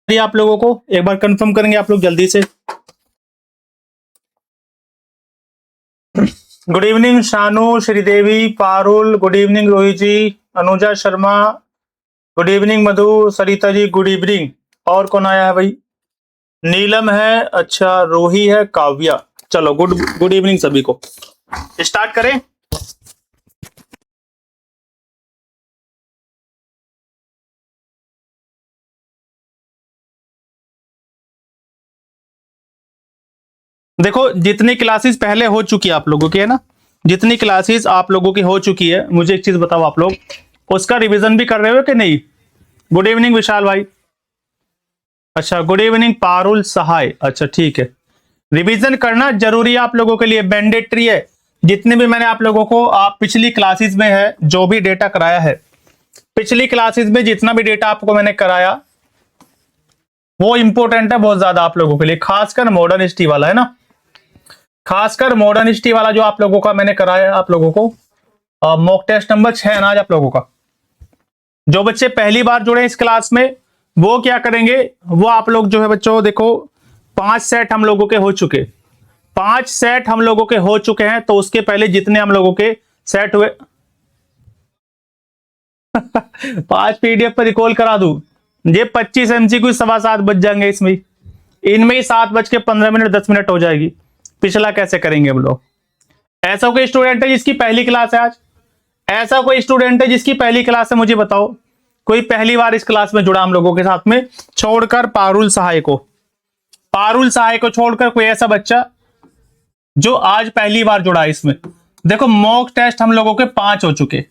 आप लोगों को एक बार कंफर्म करेंगे आप लोग जल्दी से। Good evening Shanu, Sridevi, Parul, good evening Rohit ji, Anuja Sharma, good evening Madhu, Sarita ji good evening. और कौन आया है भाई? नीलम है, अच्छा रोही है, काव्या। चलो गुड गुड इवनिंग सभी को। स्टार्ट करें। देखो जितनी क्लासेस पहले हो चुकी है आप लोगों की, है ना, जितनी क्लासेस आप लोगों की हो चुकी है, मुझे एक चीज बताओ, आप लोग उसका रिवीजन भी कर रहे हो कि नहीं? गुड इवनिंग विशाल भाई। अच्छा गुड इवनिंग पारुल सहाय। अच्छा ठीक है, रिवीजन करना जरूरी है आप लोगों के लिए, मैंडेटरी है। जितने भी मैंने आप लोगों को आप पिछली क्लासेस में है जो भी डेटा कराया है, पिछली क्लासेस में जितना भी डेटा आपको मैंने कराया वो इंपॉर्टेंट है बहुत ज्यादा आप लोगों के लिए, खासकर मॉडर्न हिस्ट्री वाला, है ना, खासकर मॉडर्न हिस्ट्री वाला जो आप लोगों का मैंने कराया आप लोगों को। मॉक टेस्ट नंबर 6 है ना आज आप लोगों का। जो बच्चे पहली बार जुड़े इस क्लास में वो क्या करेंगे, वो आप लोग जो है बच्चों देखो 5 सेट हम लोगों के हो चुके, 5 सेट हम लोगों के हो चुके हैं। तो उसके पहले जितने हम लोगों के सेट हुए 5 पीडीएफ पर रिकॉल करा दूं, ये 25 एमसीक्यू 7:15 बज जाएंगे इसमें, इनमें ही 7:15 10 मिनट हो जाएगी। पिछला कैसे करेंगे हम लोग? ऐसा कोई स्टूडेंट है जिसकी पहली क्लास है आज? ऐसा कोई स्टूडेंट है जिसकी पहली क्लास है? मुझे बताओ, कोई पहली बार इस क्लास में जुड़ा हम लोगों के साथ में, छोड़कर पारुल सहाय को, पारुल सहाय को छोड़कर कोई ऐसा बच्चा जो आज पहली बार जुड़ा है इसमें? देखो मॉक टेस्ट हम लोगों के 5 हो चुके,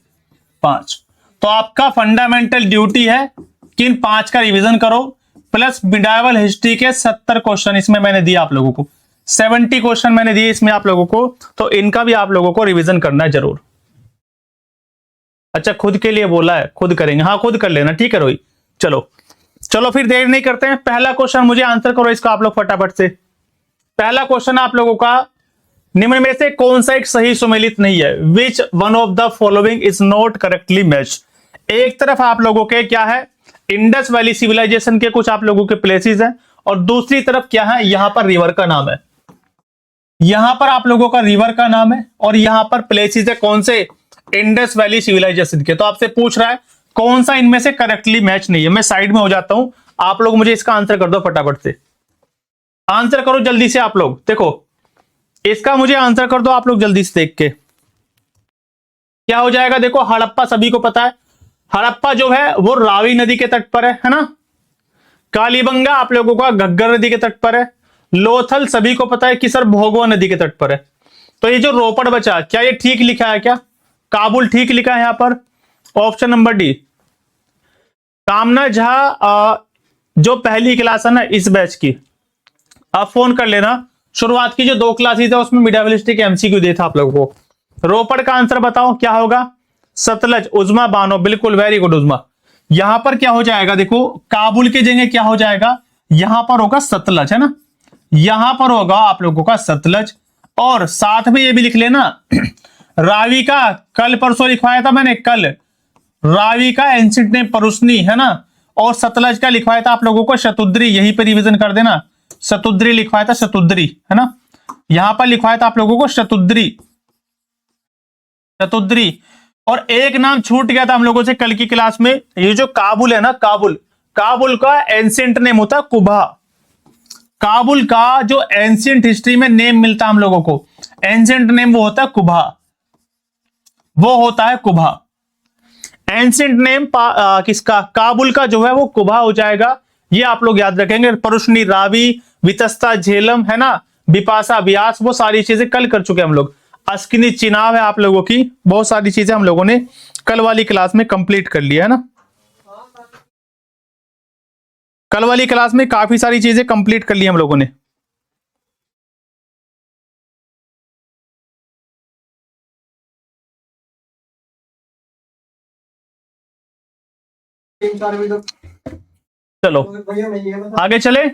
5। तो आपका फंडामेंटल ड्यूटी है कि इन 5 का रिवीजन करो, प्लस मिडाइवल हिस्ट्री के 70 क्वेश्चन इसमें मैंने दिया आप लोगों को, 70 क्वेश्चन मैंने दिए इसमें आप लोगों को, तो इनका भी आप लोगों को रिवीजन करना है जरूर। अच्छा खुद के लिए बोला है, खुद करेंगे, हाँ खुद कर लेना, ठीक है रोहित। चलो चलो फिर देर नहीं करते हैं, पहला क्वेश्चन मुझे आंसर करो इसका आप लोग फटाफट से। पहला क्वेश्चन आप लोगों का, निम्न में से कौन सा एक सही सुमेलित नहीं है? विच one of the following is not correctly matched. एक तरफ आप लोगों के क्या है, इंडस वैली सिविलाइजेशन के कुछ आप लोगों के प्लेसेस हैं, और दूसरी तरफ क्या है, यहां पर रिवर का नाम है, यहां पर आप लोगों का रिवर का नाम है, और यहां पर प्लेसेस है कौन से, इंडस वैली सिविलाइजेशन के। तो आपसे पूछ रहा है कौन सा इनमें से करेक्टली मैच नहीं है। मैं साइड में हो जाता हूं, आप लोग मुझे इसका आंसर कर दो फटाफट से, आंसर करो जल्दी से आप लोग। देखो इसका मुझे आंसर कर दो आप लोग जल्दी से, देख के क्या हो जाएगा। देखो हड़प्पा सभी को पता है, हड़प्पा जो है वो रावी नदी के तट पर है ना। कालीबंगा आप लोगों का घग्गर नदी के तट पर है। लोथल सभी को पता है कि सर भोगवा नदी के तट पर है। तो ये जो रोपड़ बचा, क्या ये ठीक लिखा है? क्या काबुल ठीक लिखा है यहां पर? Option number D. कामना झा जो पहली क्लास है ना इस बैच की, आप फोन कर लेना। शुरुआत की जो 2 क्लासेस है उसमें मिडावलिस्टिक एमसीक्यू दिया था आप लोगों को। रोपड़ का आंसर बताओ क्या होगा? सतलज, उज्मा, बानो, बिल्कुल वेरी गुड उज्मा। यहां पर क्या हो जाएगा, देखो काबुल की जगह क्या हो जाएगा, यहां पर होगा सतलज, है ना, यहां पर होगा आप लोगों का सतलज। और साथ में ये भी लिख लेना रावी का, कल परसों लिखवाया था मैंने, कल रावी का एंशिएंट नेम परुस्नी, है ना, और सतलज का लिखवाया था आप लोगों को शतुद्री, यहीं पर रिवीजन कर देना। शतुद्री लिखवाया था, शतुद्री, है ना, यहां पर लिखवाया था आप लोगों को शतुद्री, शतुद्री। और एक नाम छूट गया था हम लोगों से कल की क्लास में, ये जो काबुल है ना, काबुल, काबुल का एंशिएंट नेम होता है कुबा। काबुल का जो एंशिएंट हिस्ट्री में नेम मिलता है हम लोगों को, एंशिएंट नेम वो होता है कुबा, वो होता है कुबा। एंशिएंट नेम किसका, काबुल का जो है वो कुबा हो जाएगा, ये आप लोग याद रखेंगे। परुष्णी, रावी, वितस्ता, झेलम, है ना, बिपाशा, व्यास, वो सारी चीजें कल कर चुके हम लोग। अस्किनी चिनाब है आप लोगों की, बहुत सारी चीजें हम लोगों ने कल वाली क्लास में कंप्लीट कर लिया, है ना, कल वाली क्लास में काफी सारी चीजें कंप्लीट कर ली हम लोगों ने। चलो आगे चले,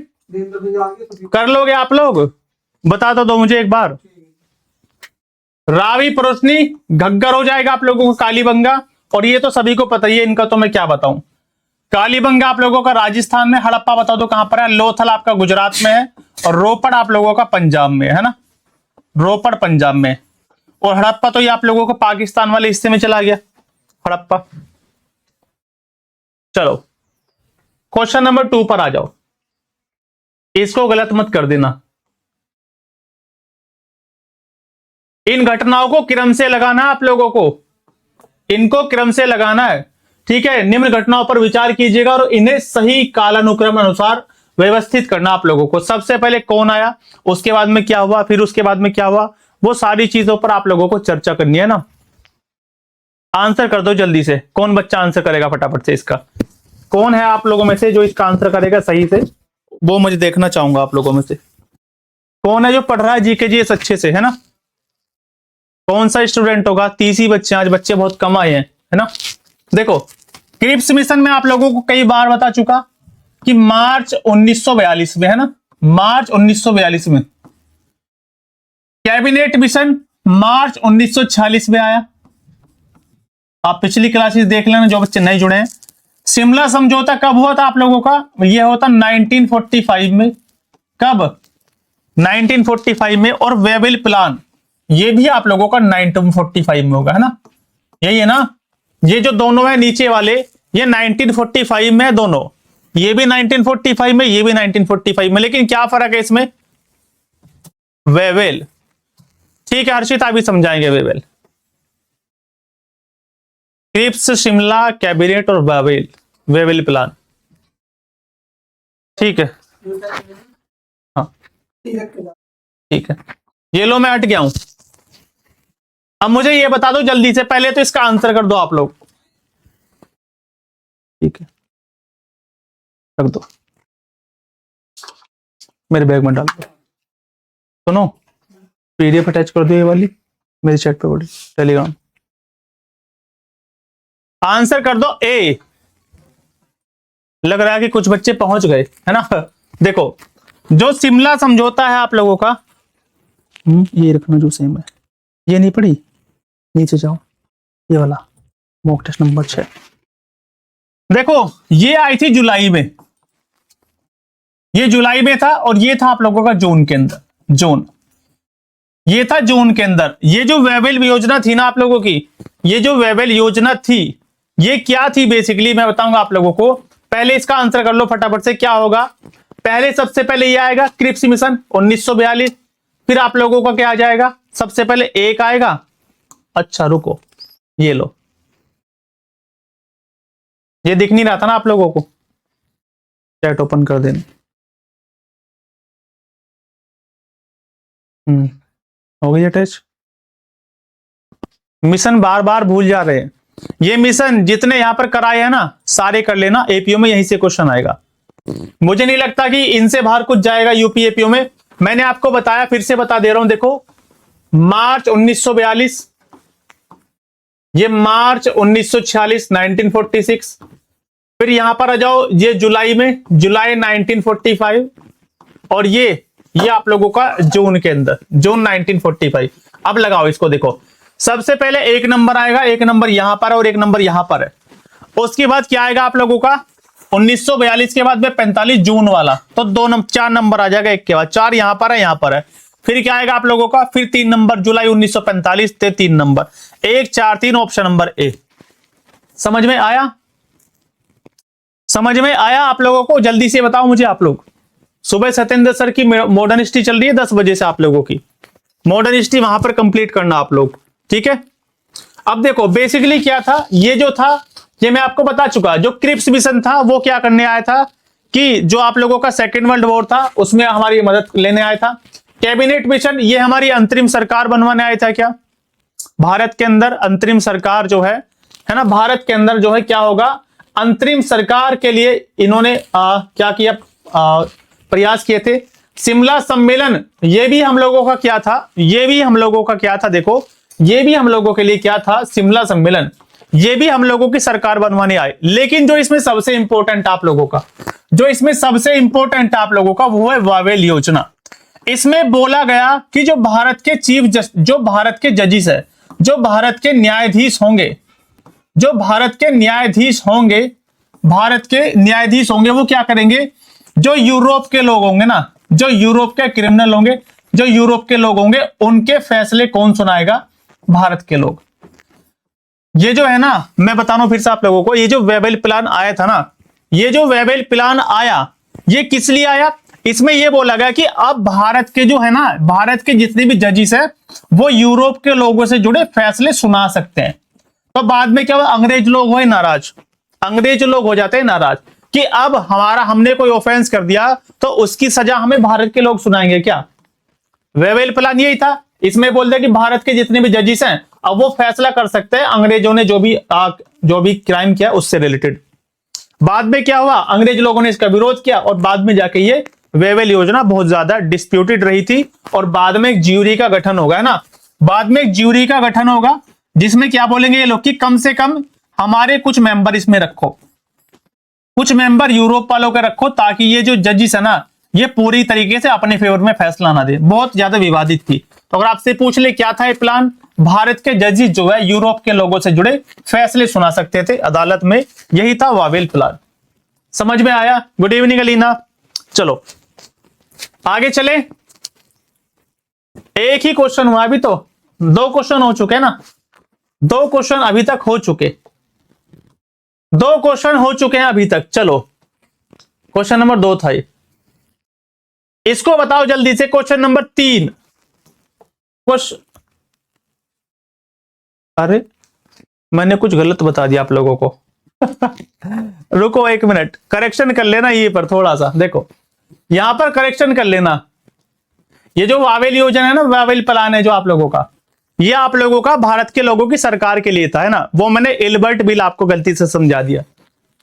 कर लोगे आप लोग? बता तो दो मुझे एक बार। रावी, परोसनी, घग्गर हो जाएगा आप लोगों को, कालीबंगा, और ये तो सभी को पता ही है, इनका तो मैं क्या बताऊं। कालीबंगा आप लोगों का राजस्थान में, हड़प्पा बता दो कहां पर है, लोथल आपका गुजरात में है, और रोपड़ आप लोगों का पंजाब में है ना, रोपड़ पंजाब में। और हड़प्पा तो ये आप लोगों को पाकिस्तान वाले हिस्से में चला गया हड़प्पा। चलो क्वेश्चन नंबर 2 पर आ जाओ, इसको गलत मत कर देना। इन घटनाओं को क्रम से लगाना आप लोगों को, इनको क्रम से लगाना है, ठीक है। निम्न घटनाओं पर विचार कीजिएगा और इन्हें सही कालानुक्रम अनुसार व्यवस्थित करना आप लोगों को। सबसे पहले कौन आया, उसके बाद में क्या हुआ, फिर उसके बाद में क्या हुआ, वो सारी चीजों पर आप लोगों को चर्चा करनी है ना। आंसर कर दो जल्दी से, कौन बच्चा आंसर करेगा फटाफट से इसका? कौन है आप लोगों में से जो इसका आंसर करेगा सही से, वो मुझे देखना चाहूंगा आप लोगों में से। कौन है जो पढ़ रहा है जीके जीएस अच्छे से, है ना? कौन सा स्टूडेंट होगा? 30 ही बच्चे, आज बच्चे बहुत कम आए हैं, है ना। देखो क्रिप्स मिशन में आप लोगों को कई बार बता चुका कि मार्च 1942 में, है ना, मार्च 1942 में। कैबिनेट मिशन मार्च 1946 में आया। आप पिछली क्लासेस देख लेना जो बच्चे नहीं जुड़े हैं। शिमला समझौता कब हुआ था आप लोगों का? यह होता 1945 में। कब? 1945 में। और वेबल प्लान ये भी आप लोगों का 1945 में होगा, है ना, यही है ना। ये जो दोनों है नीचे वाले, ये 1945 में है दोनों, ये भी 1945 में, ये भी 1945 में। लेकिन क्या फर्क है इसमें? वेबल, ठीक है हर्षित आप भी समझाएंगे। वेबल, क्रिप्स, शिमला, कैबिनेट और वेबल प्लान, ठीक है। हाँ ठीक है, ये लो मैं हट गया हूं। अब मुझे ये बता दो जल्दी से, पहले तो इसका आंसर कर दो आप लोग, ठीक है, रख दो मेरे बैग में डाल दो। सुनो पीडीएफ अटैच कर दो ये वाली मेरी चैट पे, बोली टेलीग्राम। आंसर कर दो ए। लग रहा है कि कुछ बच्चे पहुंच गए, है ना। देखो जो शिमला समझौता है आप लोगों का, ये रखना जो सेम है, ये नहीं पढ़ी, नीचे जाओ, ये वाला मॉक टेस्ट नंबर 6। देखो ये आई थी जुलाई में, ये जुलाई में था, और ये था आप लोगों का जून के अंदर, जून, ये था जून के अंदर। ये जो वेबल योजना थी ना आप लोगों की, ये जो वेबल योजना थी ये क्या थी बेसिकली, मैं बताऊंगा आप लोगों को। पहले इसका आंसर कर लो फटाफट से, क्या होगा? पहले सबसे पहले ये आएगा क्रिप्स मिशन 1942, फिर आप लोगों का क्या आ जाएगा? सबसे पहले एक आएगा, अच्छा रुको ये लो, ये दिख नहीं रहा था ना आप लोगों को, चैट ओपन कर देना। हो गई अटैच। मिशन बार बार भूल जा रहे हैं, ये मिशन जितने यहां पर कराए हैं ना सारे कर लेना, एपीओ में यहीं से क्वेश्चन आएगा। मुझे नहीं लगता कि इनसे बाहर कुछ जाएगा यूपी एपीओ में। मैंने आपको बताया, फिर से बता दे रहा हूं, देखो मार्च 1942, ये मार्च 1946 1946, फिर यहां पर आ जाओ ये जुलाई में, जुलाई 1945, और ये आप लोगों का जून के अंदर, जून 1945। अब लगाओ इसको, देखो सबसे पहले एक नंबर आएगा, एक नंबर यहां पर और एक नंबर यहां पर है। उसके बाद क्या आएगा आप लोगों का? 1942 के बाद में 45 जून वाला, तो 4 नंबर आ जाएगा, एक के बाद 4 यहां पर है, यहां पर है। फिर क्या आएगा आप लोगों का? फिर 3 नंबर जुलाई 1945 ते 3 नंबर, 1 4 3 ऑप्शन नंबर ए। समझ में आया? समझ में आया आप लोगों को? जल्दी से बताओ मुझे आप लोग। सुबह सत्येंद्र सर की मॉडर्न हिस्ट्री चल रही है 10 बजे से, आप लोगों की मॉडर्न हिस्ट्री वहां पर कंप्लीट करना आप लोग, ठीक है। अब देखो बेसिकली क्या था, ये जो था ये मैं आपको बता चुका। जो क्रिप्स मिशन था वो क्या करने आया था कि जो आप लोगों का सेकेंड वर्ल्ड वॉर था उसमें हमारी मदद लेने आया था। कैबिनेट मिशन ये हमारी अंतरिम सरकार बनवाने आया था। क्या भारत के अंदर अंतरिम सरकार जो है ना, भारत के अंदर जो है क्या होगा, अंतरिम सरकार के लिए इन्होंने क्या किया, प्रयास किए थे। शिमला सम्मेलन ये भी हम लोगों का क्या था, ये भी हम लोगों का क्या था, देखो ये भी हम लोगों के लिए क्या था, शिमला सम्मेलन, ये भी हम लोगों की सरकार बनवाने आए। लेकिन जो इसमें सबसे इंपॉर्टेंट आप लोगों का, जो इसमें सबसे इंपॉर्टेंट आप लोगों का वो है वेबल योजना। इसमें बोला गया कि जो भारत के जो भारत के जजिस है, जो भारत के न्यायाधीश होंगे, जो भारत के न्यायाधीश होंगे भारत के न्यायाधीश होंगे वो क्या करेंगे, जो यूरोप के लोग होंगे ना, जो यूरोप के क्रिमिनल होंगे, जो यूरोप के लोग होंगे, उनके फैसले कौन सुनाएगा, भारत के लोग। ये जो है ना, मैं बता रहा हूं फिर से आप लोगों को, ये जो वेबल प्लान आया था ना, ये जो वेबल प्लान आया, ये किस लिए आया, इसमें ये बोला गया कि अब भारत के जो है ना, भारत के जितने भी जजिस है वो यूरोप के लोगों से जुड़े फैसले सुना सकते हैं। तो बाद में क्या हुआ, अंग्रेज लोग हुए नाराज, अंग्रेज लोग हो जाते हैं नाराज कि अब हमने कोई ऑफेंस कर दिया तो उसकी सजा हमें भारत के लोग सुनाएंगे क्या। वेबल प्लान यही था, इसमें बोल दिया कि भारत के जितने भी जजिस हैं अब वो फैसला कर सकते हैं अंग्रेजों ने जो भी क्राइम किया उससे रिलेटेड। बाद में क्या हुआ, अंग्रेज लोगों ने इसका विरोध किया और बाद में जाके ये वेबल योजना बहुत ज्यादा डिस्प्यूटेड रही थी और बाद में एक ज्यूरी का गठन होगा, है ना, बाद में एक ज्यूरी का गठन होगा जिसमें क्या बोलेंगे ये लोग कि कम से कम हमारे कुछ मेंबर इसमें रखो, कुछ मेंबर यूरोप वालों के रखो, ताकि ये जो जजिस है ना ये पूरी तरीके से अपने फेवर में फैसला ना दे। बहुत ज्यादा विवादित थी। तो अगर आपसे पूछ ले क्या था ये प्लान, भारत के जजिस जो है यूरोप के लोगों से जुड़े फैसले सुना सकते थे अदालत में, यही था वेबल प्लान। समझ में आया? Good evening Alina. चलो आगे चले, एक ही क्वेश्चन हुआ अभी, तो 2 क्वेश्चन हो चुके ना, 2 क्वेश्चन अभी तक हो चुके, 2 क्वेश्चन हो चुके हैं अभी तक। चलो क्वेश्चन नंबर 2 था ये, इसको बताओ जल्दी से। क्वेश्चन नंबर 3, अरे मैंने कुछ गलत बता दिया आप लोगों को रुको 1 मिनट, करेक्शन कर लेना ये पर थोड़ा सा, देखो यहां पर करेक्शन कर लेना। ये जो वेबल योजना है ना, वेबल प्लान है जो आप लोगों का, ये आप लोगों का भारत के लोगों की सरकार के लिए था, है ना, वो मैंने एल्बर्ट बिल आपको गलती से समझा दिया,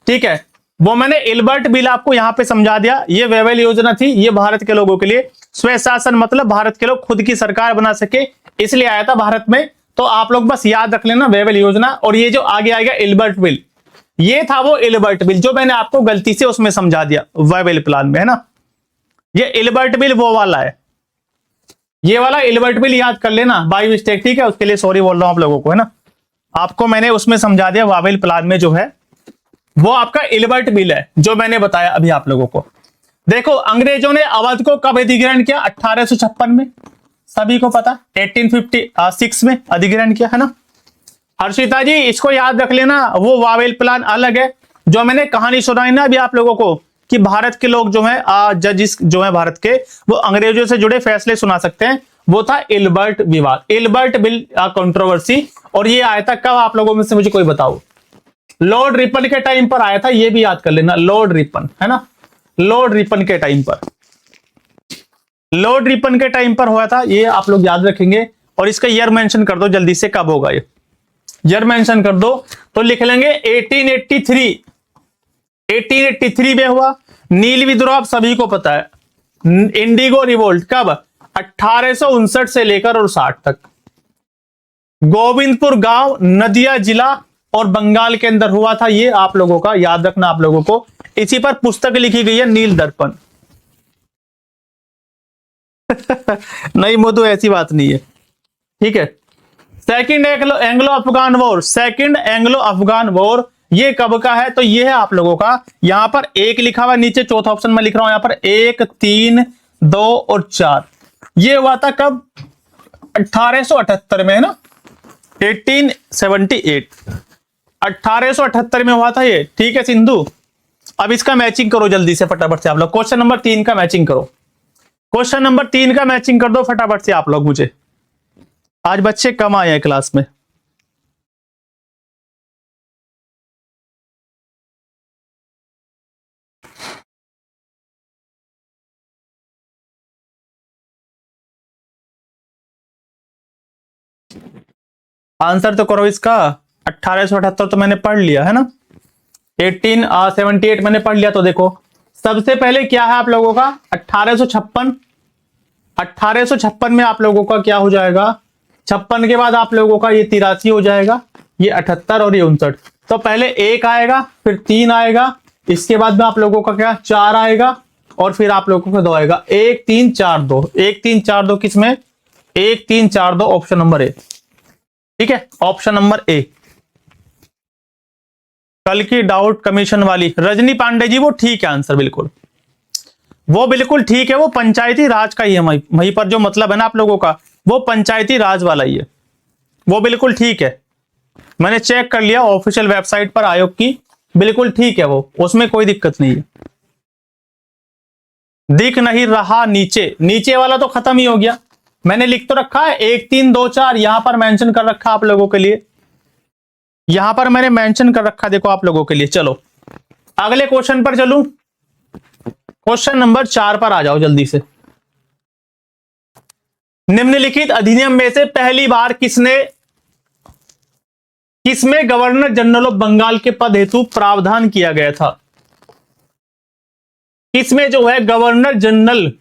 ठीक है, वो मैंने एल्बर्ट बिल आपको यहां पे समझा दिया। ये वेबल योजना थी, ये भारत के लोगों के लिए, स्वशासन मतलब भारत के लोग खुद की सरकार बना सके इसलिए आया था भारत में। तो आप लोग बस याद रख लेना वेबल योजना, और ये जो आगे आएगा एल्बर्ट बिल, ये था वो एल्बर्ट बिल जो मैंने आपको गलती से उसमें समझा दिया वेबल प्लान में, है ना। ये एल्बर्ट बिल वो वाला है, ये वाला एल्बर्ट बिल याद कर लेना बाय मिस्टेक, ठीक है, उसके लिए सॉरी बोल रहा हूं आप लोगों को, है ना। आपको मैंने उसमें समझा दिया वेबल प्लान में जो है वो आपका एल्बर्ट बिल है जो मैंने बताया अभी आप लोगों को। देखो अंग्रेजों ने अवध को कब अधिग्रहण किया, 1856 में, सभी को पता, 1856 में अधिग्रहण किया, है ना। हर्षिता जी इसको याद रख लेना, वो वेबल प्लान अलग है। जो मैंने कहानी सुनाई ना अभी आप लोगों को कि भारत के लोग जो है जजिस जो है भारत के, वो अंग्रेजों से जुड़े फैसले सुना सकते हैं, वो था एल्बर्ट विवाद, एल्बर्ट बिल कंट्रोवर्सी। और ये आया था कब, आप लोगों में से मुझे कोई बताओ। लॉर्ड रिपन के टाइम पर आया था, ये भी याद कर लेना, लॉर्ड रिपन, है ना, लॉर्ड रिपन के टाइम पर, लॉर्ड रिपन के टाइम पर हुआ था, ये आप लोग याद रखेंगे। और इसका ईयर मेंशन कर दो जल्दी से, कब होगा ये, ईयर मेंशन कर दो तो लिख लेंगे 1883, 1883 में हुआ। नील विद्रोह आप सभी को पता है, इंडिगो रिवोल्ट कब, 1859 से लेकर और 60 तक। गोविंदपुर गांव नदिया जिला और बंगाल के अंदर हुआ था, ये आप लोगों का याद रखना आप लोगों को। इसी पर पुस्तक लिखी गई है नील दर्पण नहीं मधु ऐसी बात नहीं है, ठीक है। Second Anglo Afghan war, second Anglo Afghan war ये कब का है, तो ये है आप लोगों का, यहां पर 1 लिखा हुआ, नीचे चौथा ऑप्शन में लिख रहा हूं, यहां पर 1, 3, 2 और 4। ये हुआ था कब, 1878 में, है ना, 1878, 1878 में हुआ था ये, ठीक है सिंधु। अब इसका मैचिंग करो जल्दी से फटाफट से आप लोग, क्वेश्चन नंबर 3 का मैचिंग करो, क्वेश्चन नंबर 3 का मैचिंग कर दो फटाफट से आप लोग मुझे। आज बच्चे कम आए हैं क्लास में। आंसर तो करो इसका, 1878 तो मैंने पढ़ लिया है ना, 1878 मैंने पढ़ लिया। तो देखो सबसे पहले क्या है आप लोगों का, 1856, 1856 में आप लोगों का क्या हो जाएगा, 56 के बाद आप लोगों का ये 83 हो जाएगा, ये 78 और ये 59। तो पहले 1 आएगा, फिर 3 आएगा, इसके बाद में आप लोगों का क्या 4 आएगा, और फिर आप लोगों का 2 आएगा। 1 3 4 2, 1 3 4 2 किसमें, 1 3 4 2 ऑप्शन नंबर ए, ठीक है, ऑप्शन नंबर ए। कल की डाउट कमीशन वाली रजनी पांडे जी, वो ठीक है आंसर, बिल्कुल वो बिल्कुल ठीक है, वो पंचायती राज का ही है, वहीं पर जो मतलब है ना आप लोगों का, वो पंचायती राज वाला ही है, वो बिल्कुल ठीक है। मैंने चेक कर लिया ऑफिशियल वेबसाइट पर आयोग की, बिल्कुल ठीक है वो, उसमें कोई दिक्कत नहीं है। दिख नहीं रहा नीचे, नीचे वाला तो खत्म ही हो गया, मैंने लिख तो रखा है 1 3 2 4, यहां पर मेंशन कर रखा आप लोगों के लिए, यहां पर मैंने मेंशन कर रखा देखो आप लोगों के लिए। चलो अगले क्वेश्चन पर चलूं, क्वेश्चन नंबर 4 पर आ जाओ जल्दी से। निम्नलिखित अधिनियम में से पहली बार किसमें गवर्नर जनरल ऑफ बंगाल के पद हेतु प्रावधान किया गया था? किसमें जो है गवर्नर जनरल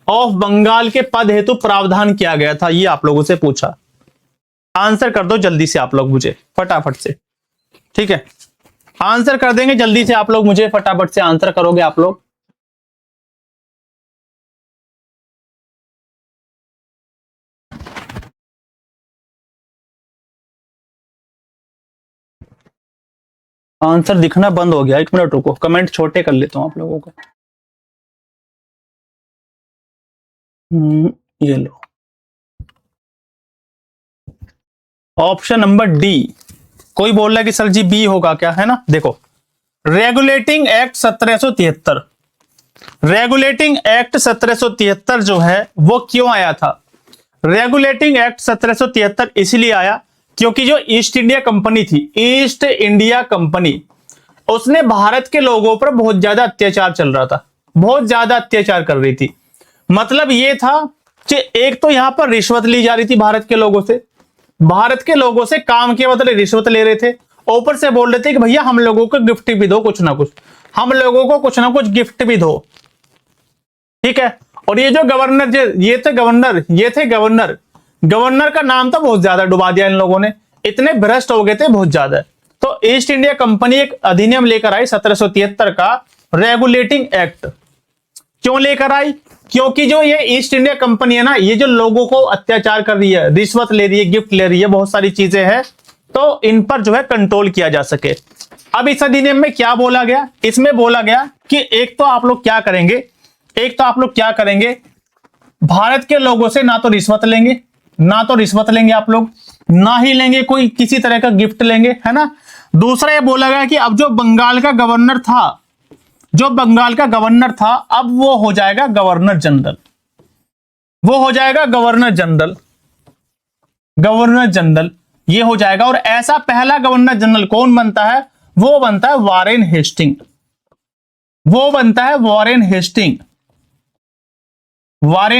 ऑफ बंगाल के पद हेतु प्रावधान किया गया था, ये आप लोगों से पूछा। आंसर कर दो जल्दी से आप लोग मुझे, फटाफट से, ठीक है, आंसर कर देंगे जल्दी से आप लोग मुझे, फटाफट से आंसर करोगे आप लोग। आंसर दिखना बंद हो गया, 1 मिनट रुको, कमेंट छोटे कर लेता हूं आप लोगों को। ये लो, ऑप्शन नंबर डी। कोई बोल रहा है कि सर जी बी होगा क्या, है ना, देखो रेगुलेटिंग एक्ट 1773, रेगुलेटिंग एक्ट 1773 जो है वो क्यों आया था? रेगुलेटिंग एक्ट 1773 इसलिए आया क्योंकि जो ईस्ट इंडिया कंपनी थी, ईस्ट इंडिया कंपनी, उसने भारत के लोगों पर बहुत ज्यादा अत्याचार चल रहा था, बहुत ज्यादा अत्याचार कर रही थी। मतलब ये था कि एक तो यहां पर रिश्वत ली जा रही थी भारत के लोगों से, भारत के लोगों से काम के बदले रिश्वत ले रहे थे, ऊपर से बोल रहे थे कि भैया हम लोगों को गिफ्ट भी दो, कुछ ना कुछ हम लोगों को कुछ ना कुछ गिफ्ट भी दो, ठीक है। और ये जो गवर्नर, ये थे गवर्नर, गवर्नर का नाम तो बहुत ज्यादा डुबा दिया इन लोगों ने, इतने भ्रष्ट हो गए थे बहुत ज्यादा। तो ईस्ट इंडिया कंपनी एक अधिनियम लेकर आई 1773 का, रेगुलेटिंग एक्ट। क्यों लेकर आई? क्योंकि जो ये ईस्ट इंडिया कंपनी है ना, ये जो लोगों को अत्याचार कर रही है, रिश्वत ले रही है, गिफ्ट ले रही है, बहुत सारी चीजें हैं, तो इन पर जो है कंट्रोल किया जा सके। अब इस अधिनियम में क्या बोला गया? इसमें बोला गया कि एक तो आप लोग क्या करेंगे, भारत के लोगों से ना तो रिश्वत लेंगे आप लोग, ना ही लेंगे कोई किसी तरह का गिफ्ट लेंगे, है ना। दूसरा ये बोला गया कि अब जो बंगाल का गवर्नर था, अब वो हो जाएगा गवर्नर जनरल, ये हो जाएगा। और ऐसा पहला गवर्नर जनरल कौन बनता है? वो बनता है वॉरेन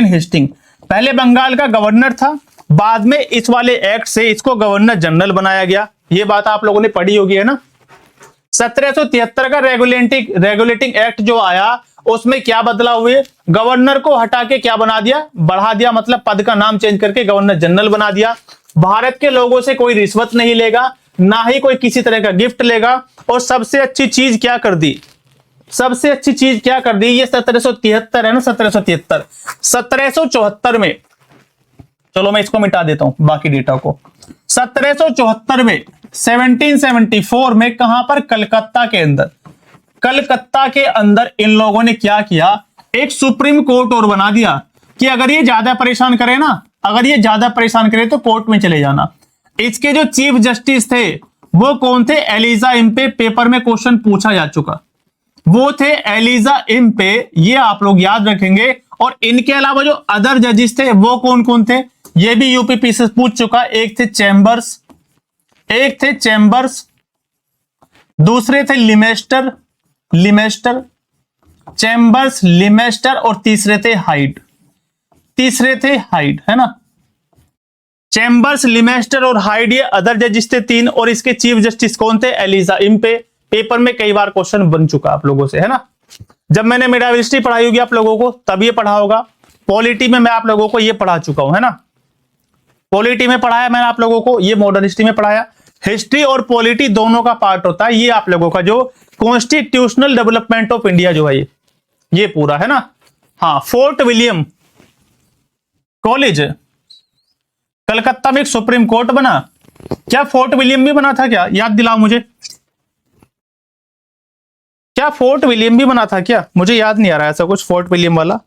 हेस्टिंग। पहले बंगाल का गवर्नर था, बाद में इस वाले एक्ट से इसको गवर्नर जनरल बनाया गया। ये बात आप लोगों ने पढ़ी होगी, है ना। 1773 का रेगुलेटिंग एक्ट जो आया, उसमें क्या बदलाव हुए? गवर्नर को हटा के क्या बना दिया? बढ़ा दिया, मतलब पद का नाम चेंज करके गवर्नर जनरल बना दिया। भारत के लोगों से कोई रिश्वत नहीं लेगा, ना ही कोई किसी तरह का गिफ्ट लेगा। और सबसे अच्छी चीज क्या कर दी? ये 1773 है ना, 1774 में, चलो मैं इसको मिटा देता हूं बाकी डेटा को। 1774 में, 1774 में कहां पर? कलकत्ता के अंदर इन लोगों ने क्या किया? एक सुप्रीम कोर्ट और बना दिया कि अगर ये ज्यादा परेशान करे तो कोर्ट में चले जाना। इसके जो चीफ जस्टिस थे वो कौन थे? Elijah Impey. पेपर में क्वेश्चन पूछा जा चुका, वो थे एलिजा इम्पे, ये आप लोग याद रखेंगे। और इनके अलावा जो अदर जजेस थे वो कौन कौन थे? ये भी यूपीपी से पूछ चुका। एक थे चैम्बर्स, दूसरे थे लिमेस्टर, और तीसरे थे हाइड, है ना। चैम्बर्स, लिमेस्टर और हाइड, ये अदर जजेस थे 3। और इसके चीफ जस्टिस कौन थे? Elijah Impey. पेपर में कई बार क्वेश्चन बन चुका आप लोगों से, है ना। जब मैंने मिडाल हिस्ट्री पढ़ाई होगी आप लोगों को तब ये पढ़ा होगा। पॉलिटी में मैं आप लोगों को ये पढ़ा चुका हूं, है ना। पॉलिटी में पढ़ाया मैंने आप लोगों को, ये मॉडर्न हिस्ट्री में पढ़ाया। हिस्ट्री और पॉलिटी दोनों का पार्ट होता है ये आप लोगों का जो कॉन्स्टिट्यूशनल डेवलपमेंट ऑफ इंडिया जो है ये पूरा, है ना। हाँ, फोर्ट विलियम कॉलेज कलकत्ता में एक सुप्रीम कोर्ट बना। क्या फोर्ट विलियम भी बना था क्या? याद दिलाओ मुझे। क्या फोर्ट विलियम भी बना था क्या? मुझे याद नहीं आ रहा ऐसा कुछ फोर्ट विलियम वाला।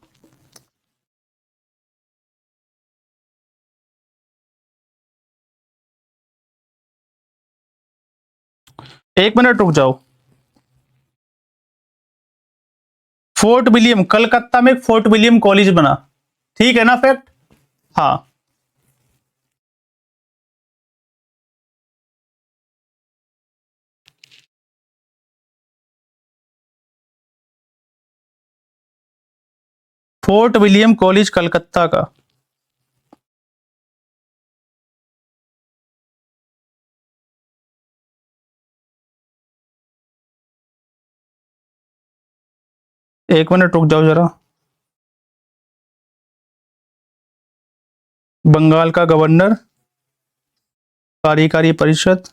एक मिनट रुक जाओ। फोर्ट विलियम, कलकत्ता में फोर्ट विलियम कॉलेज बना, ठीक है ना फैक्ट? हाँ, फोर्ट विलियम कॉलेज कलकत्ता का। एक मिनट रुक जाओ जरा। बंगाल का गवर्नर, कार्यकारी परिषद,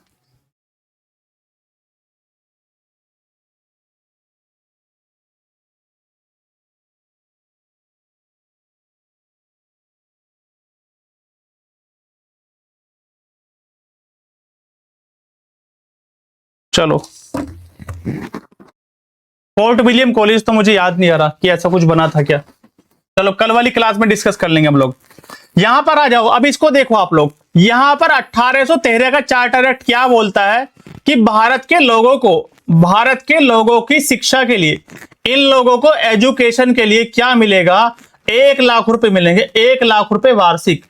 चलो फोर्ट विलियम कॉलेज तो मुझे याद नहीं आ रहा कि ऐसा कुछ बना था क्या। चलो कल वाली क्लास में डिस्कस कर लेंगे हम लोग। यहां पर आ जाओ, अब इसको देखो आप लोग। यहां पर 1813 का चार्टर एक्ट क्या बोलता है कि भारत के लोगों की शिक्षा के लिए, इन लोगों को एजुकेशन के लिए क्या मिलेगा? 1 लाख रुपए मिलेंगे, 1 लाख रुपए वार्षिक।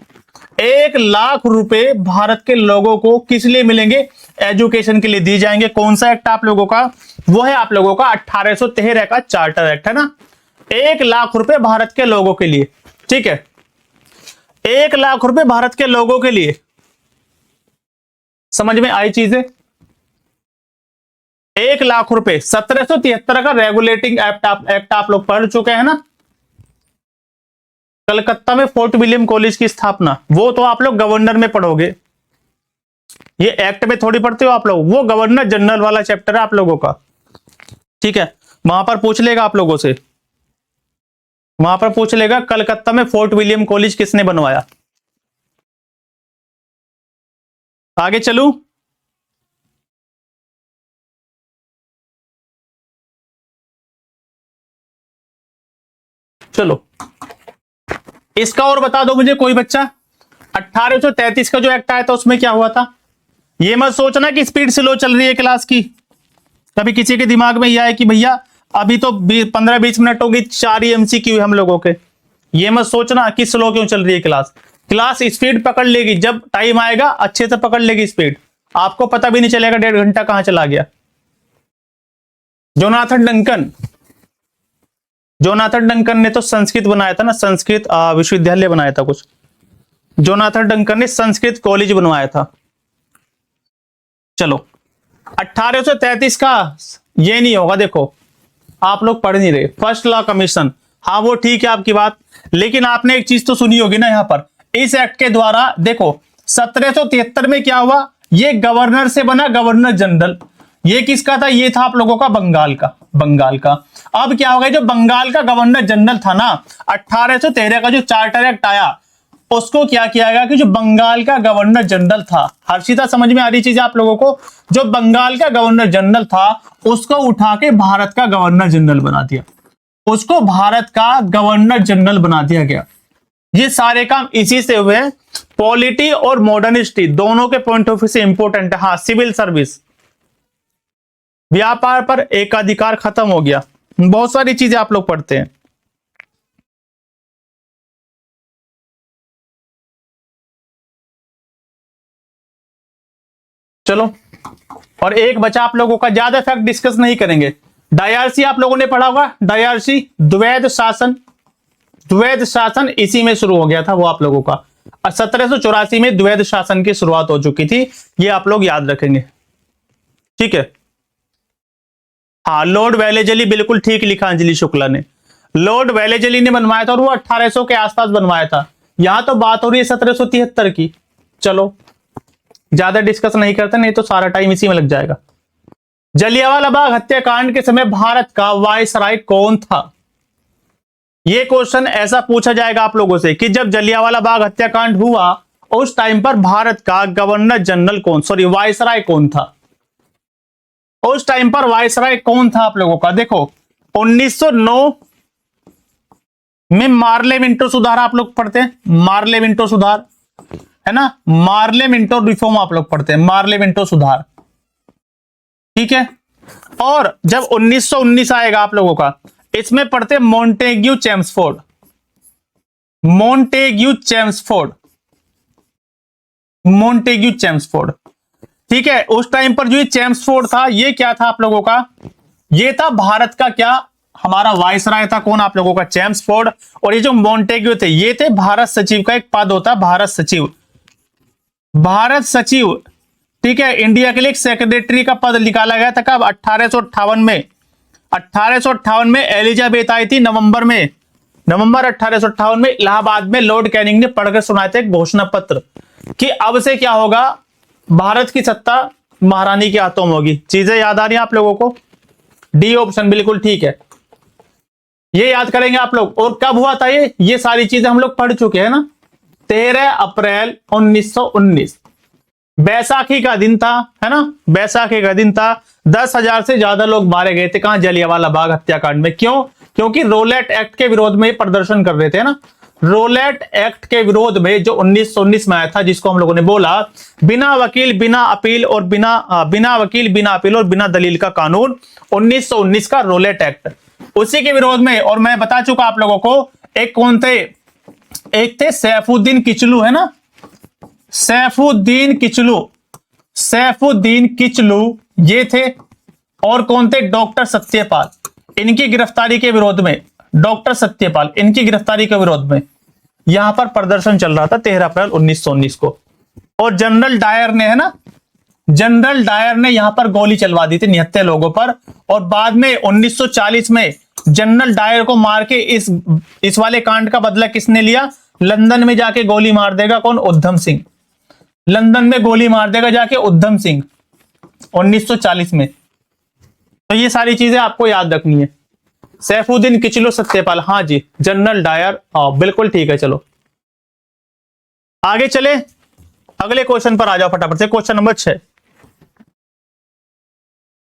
1 लाख रुपए भारत के लोगों को किस लिए मिलेंगे? एजुकेशन के लिए दी जाएंगे। कौन सा एक्ट आप लोगों का? वो है आप लोगों का 1813 का चार्टर एक्ट, है ना। 1 लाख रुपए भारत के लोगों के लिए, ठीक है। 1 लाख रुपए भारत के लोगों के लिए, समझ में आई चीजें? 1 लाख रुपए 1773 का रेगुलेटिंग एक्ट आप लोग पढ़ चुके हैं ना। कलकत्ता में फोर्ट विलियम कॉलेज की स्थापना, वो तो आप लोग गवर्नर में पढ़ोगे, ये एक्ट में थोड़ी पढ़ते हो आप लोग। वो गवर्नर जनरल वाला चैप्टर है आप लोगों का, ठीक है। वहां पर पूछ लेगा आप लोगों से, वहां पर पूछ लेगा कलकत्ता में फोर्ट विलियम कॉलेज किसने बनवाया। आगे चलूं? चलो इसका और बता दो मुझे कोई बच्चा। 1833 का जो एक्ट आया था उसमें क्या हुआ था? ये मत सोचना कि स्पीड स्लो चल रही है क्लास की। कभी किसी के दिमाग में यह आए कि भैया अभी तो 15-20 मिनट होगी, 4 ही एमसीक्यू हम लोगों के। ये मत सोचना कि स्लो क्यों चल रही है क्लास। क्लास स्पीड पकड़ लेगी, जब टाइम आएगा अच्छे से पकड़ लेगी स्पीड, आपको पता भी नहीं चलेगा 1.5 घंटा कहां चला गया। जोनाथन डंकन ने तो संस्कृत बनाया था ना, संस्कृत विश्वविद्यालय बनाया था कुछ। जोनाथन डंकन ने संस्कृत कॉलेज बनवाया था। चलो 1833 का ये नहीं होगा, देखो आप लोग पढ़ नहीं रहे। फर्स्ट लॉ कमीशन, हाँ वो ठीक है आपकी बात, लेकिन आपने एक चीज तो सुनी होगी ना। यहां पर इस एक्ट के द्वारा देखो 1773 में क्या हुआ, ये गवर्नर से बना गवर्नर जनरल। ये किसका था? ये था आप लोगों का बंगाल का। अब क्या होगा, जो बंगाल का गवर्नर जनरल था ना, 1813 का जो चार्टर एक्ट आया, उसको क्या किया गया कि जो बंगाल का गवर्नर जनरल था, हर्षिता समझ में आ रही चीज आप लोगों को? जो बंगाल का गवर्नर जनरल था उसको उठा के भारत का गवर्नर जनरल बना दिया, उसको भारत का गवर्नर जनरल बना दिया गया। ये सारे काम इसी से हुए। पॉलिटी और मॉडर्निस्टी दोनों के पॉइंट ऑफ व्यू से इंपॉर्टेंट है। हाँ, सिविल सर्विस, व्यापार पर एकाधिकार खत्म हो गया, बहुत सारी चीजें आप लोग पढ़ते हैं। चलो और एक बचा आप लोगों का, ज्यादा फैक्ट डिस्कस नहीं करेंगे। डायरसी आप लोगों ने पढ़ा होगा, डायरसी द्वैध शासन इसी में शुरू हो गया था वो आप लोगों का। 1784 में द्वैध शासन की शुरुआत हो चुकी थी, ये आप लोग याद रखेंगे, ठीक है। हाँ, लॉर्ड वेलेजली, बिल्कुल ठीक लिखा अंजलि शुक्ला ने। लॉर्ड वेलेजली ने बनवाया था और वो 1800 के आसपास बनवाया था। यहां तो बात हो रही है 1773 की। चलो ज्यादा डिस्कस नहीं करते, नहीं तो सारा टाइम इसी में लग जाएगा। जलियांवाला बाग हत्याकांड के समय भारत का वायसराय कौन था? यह क्वेश्चन ऐसा पूछा जाएगा आप लोगों से कि जब जलियांवाला बाग हत्याकांड हुआ उस टाइम पर भारत का गवर्नर जनरल वायसराय कौन था? उस टाइम पर वायसराय कौन था आप लोगों का? देखो 1909 में मार्ले मिंटो सुधार आप लोग पढ़ते हैं, मार्ले मिंटो सुधार है ना, मार्ले मिंटो रिफॉर्म आप लोग पढ़ते हैं, मार्ले मिंटो सुधार, ठीक है। और जब 1919 आएगा आप लोगों का, इसमें पढ़ते Montagu Chelmsford, Montagu Chelmsford, Montagu Chelmsford, ठीक है। उस टाइम पर जो ये चेम्सफोर्ड था, ये क्या था आप लोगों का? ये था भारत का क्या, हमारा वायसराय था। कौन? आप लोगों का चेम्सफोर्ड। और ये जो मॉन्टेग्यू थे, ये थे भारत सचिव का एक पद होता है, भारत सचिव, भारत सचिव, ठीक है। इंडिया के लिए एक सेक्रेटरी का पद निकाला गया था कब? 1858 में। 1858 में एलिजाबेथ आई थी, नवंबर 1858 में इलाहाबाद में लॉर्ड कैनिंग ने पढ़कर सुनाए थे घोषणा पत्र कि अब से क्या होगा, भारत की सत्ता महारानी के हाथों में होगी। चीजें याद आ रही हैं आप लोगों को? डी ऑप्शन बिल्कुल ठीक है, ये याद करेंगे आप लोग। और कब हुआ था ये सारी चीजें हम लोग पढ़ चुके हैं ना। 13 अप्रैल 1919 बैसाखी का दिन था, है ना, बैसाखी का दिन था। 10,000 से ज्यादा लोग मारे गए थे। कहां? जलियांवाला बाग हत्याकांड में। क्यों? क्योंकि रोलेट एक्ट के विरोध में प्रदर्शन कर रहे थे ना, रोलेट एक्ट के विरोध में जो 1919 में आया था, जिसको हम लोगों ने बोला बिना वकील बिना अपील और बिना वकील बिना अपील और बिना दलील का कानून, 1919 का रोलेट एक्ट, उसी के विरोध में। और मैं बता चुका आप लोगों को, एक कौन थे? एक थे सैफुद्दीन किचलू, है ना, सैफुद्दीन किचलू, सैफुद्दीन किचलू ये थे। और कौन थे? डॉक्टर सत्यपाल, इनकी गिरफ्तारी के विरोध में, डॉक्टर सत्यपाल, इनकी गिरफ्तारी के विरोध में यहां पर प्रदर्शन चल रहा था 13 अप्रैल 1919 को। और जनरल डायर ने, है ना, जनरल डायर ने यहां पर गोली चलवा दी थी 79 लोगों पर। और बाद में 1940 में जनरल डायर को मार के इस वाले कांड का बदला किसने लिया? लंदन में जाके गोली मार देगा कौन? उधम सिंह, लंदन में गोली मार देगा जाके उधम सिंह 1940 में। तो ये सारी चीजें आपको याद रखनी है। सैफुद्दीन किचलू, सत्यपाल, हाँ जी, जनरल डायर, हाँ बिल्कुल ठीक है। चलो आगे चले, अगले क्वेश्चन पर आ जाओ फटाफट से। क्वेश्चन नंबर 6,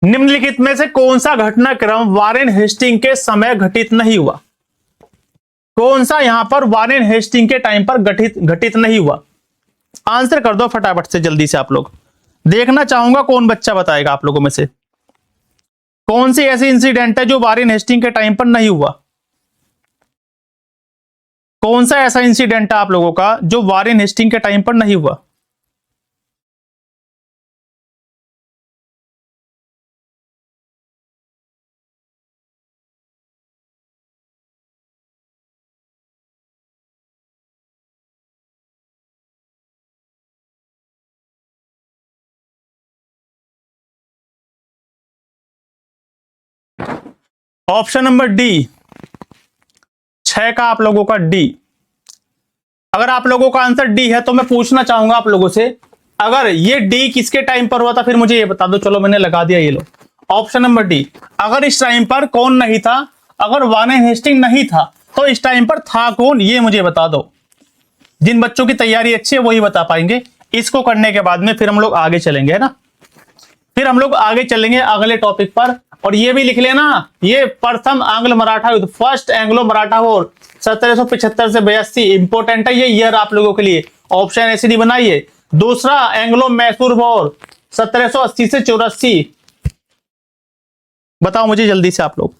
निम्नलिखित में से कौन सा घटनाक्रम वारेन हेस्टिंग के समय घटित नहीं हुआ? कौन सा यहां पर वारेन हेस्टिंग के टाइम पर घटित नहीं हुआ? आंसर कर दो फटाफट से जल्दी से। आप लोग देखना चाहूंगा कौन बच्चा बताएगा आप लोगों में से कौन सी ऐसी इंसिडेंट है जो वारेन हेस्टिंग के टाइम पर नहीं हुआ। कौन सा ऐसा इंसिडेंट है आप लोगों का जो वारेन हेस्टिंग के टाइम पर नहीं हुआ? ऑप्शन नंबर डी, 6 का आप लोगों का डी। अगर आप लोगों का आंसर डी है तो मैं पूछना चाहूंगा आप लोगों से, अगर ये डी किसके टाइम पर हुआ था, फिर मुझे ये बता दो। चलो मैंने लगा दिया, ये लो ऑप्शन नंबर डी। अगर इस टाइम पर कौन नहीं था, अगर वारेन हेस्टिंग नहीं था तो इस टाइम पर था कौन, ये मुझे बता दो। जिन बच्चों की तैयारी अच्छी है वही बता पाएंगे। इसको करने के बाद में फिर हम लोग आगे चलेंगे, है ना, फिर हम लोग आगे चलेंगे अगले टॉपिक पर। और ये भी लिख लेना, ये प्रथम आंग्ल मराठा युद्ध, फर्स्ट एंग्लो मराठा वॉर 1775 से 82, इंपोर्टेंट है ये ईयर आप लोगों के लिए, ऑप्शन ऐसे नहीं बनाइए। दूसरा एंग्लो मैसूर वॉर 1780 से 84, बताओ मुझे जल्दी से आप लोग।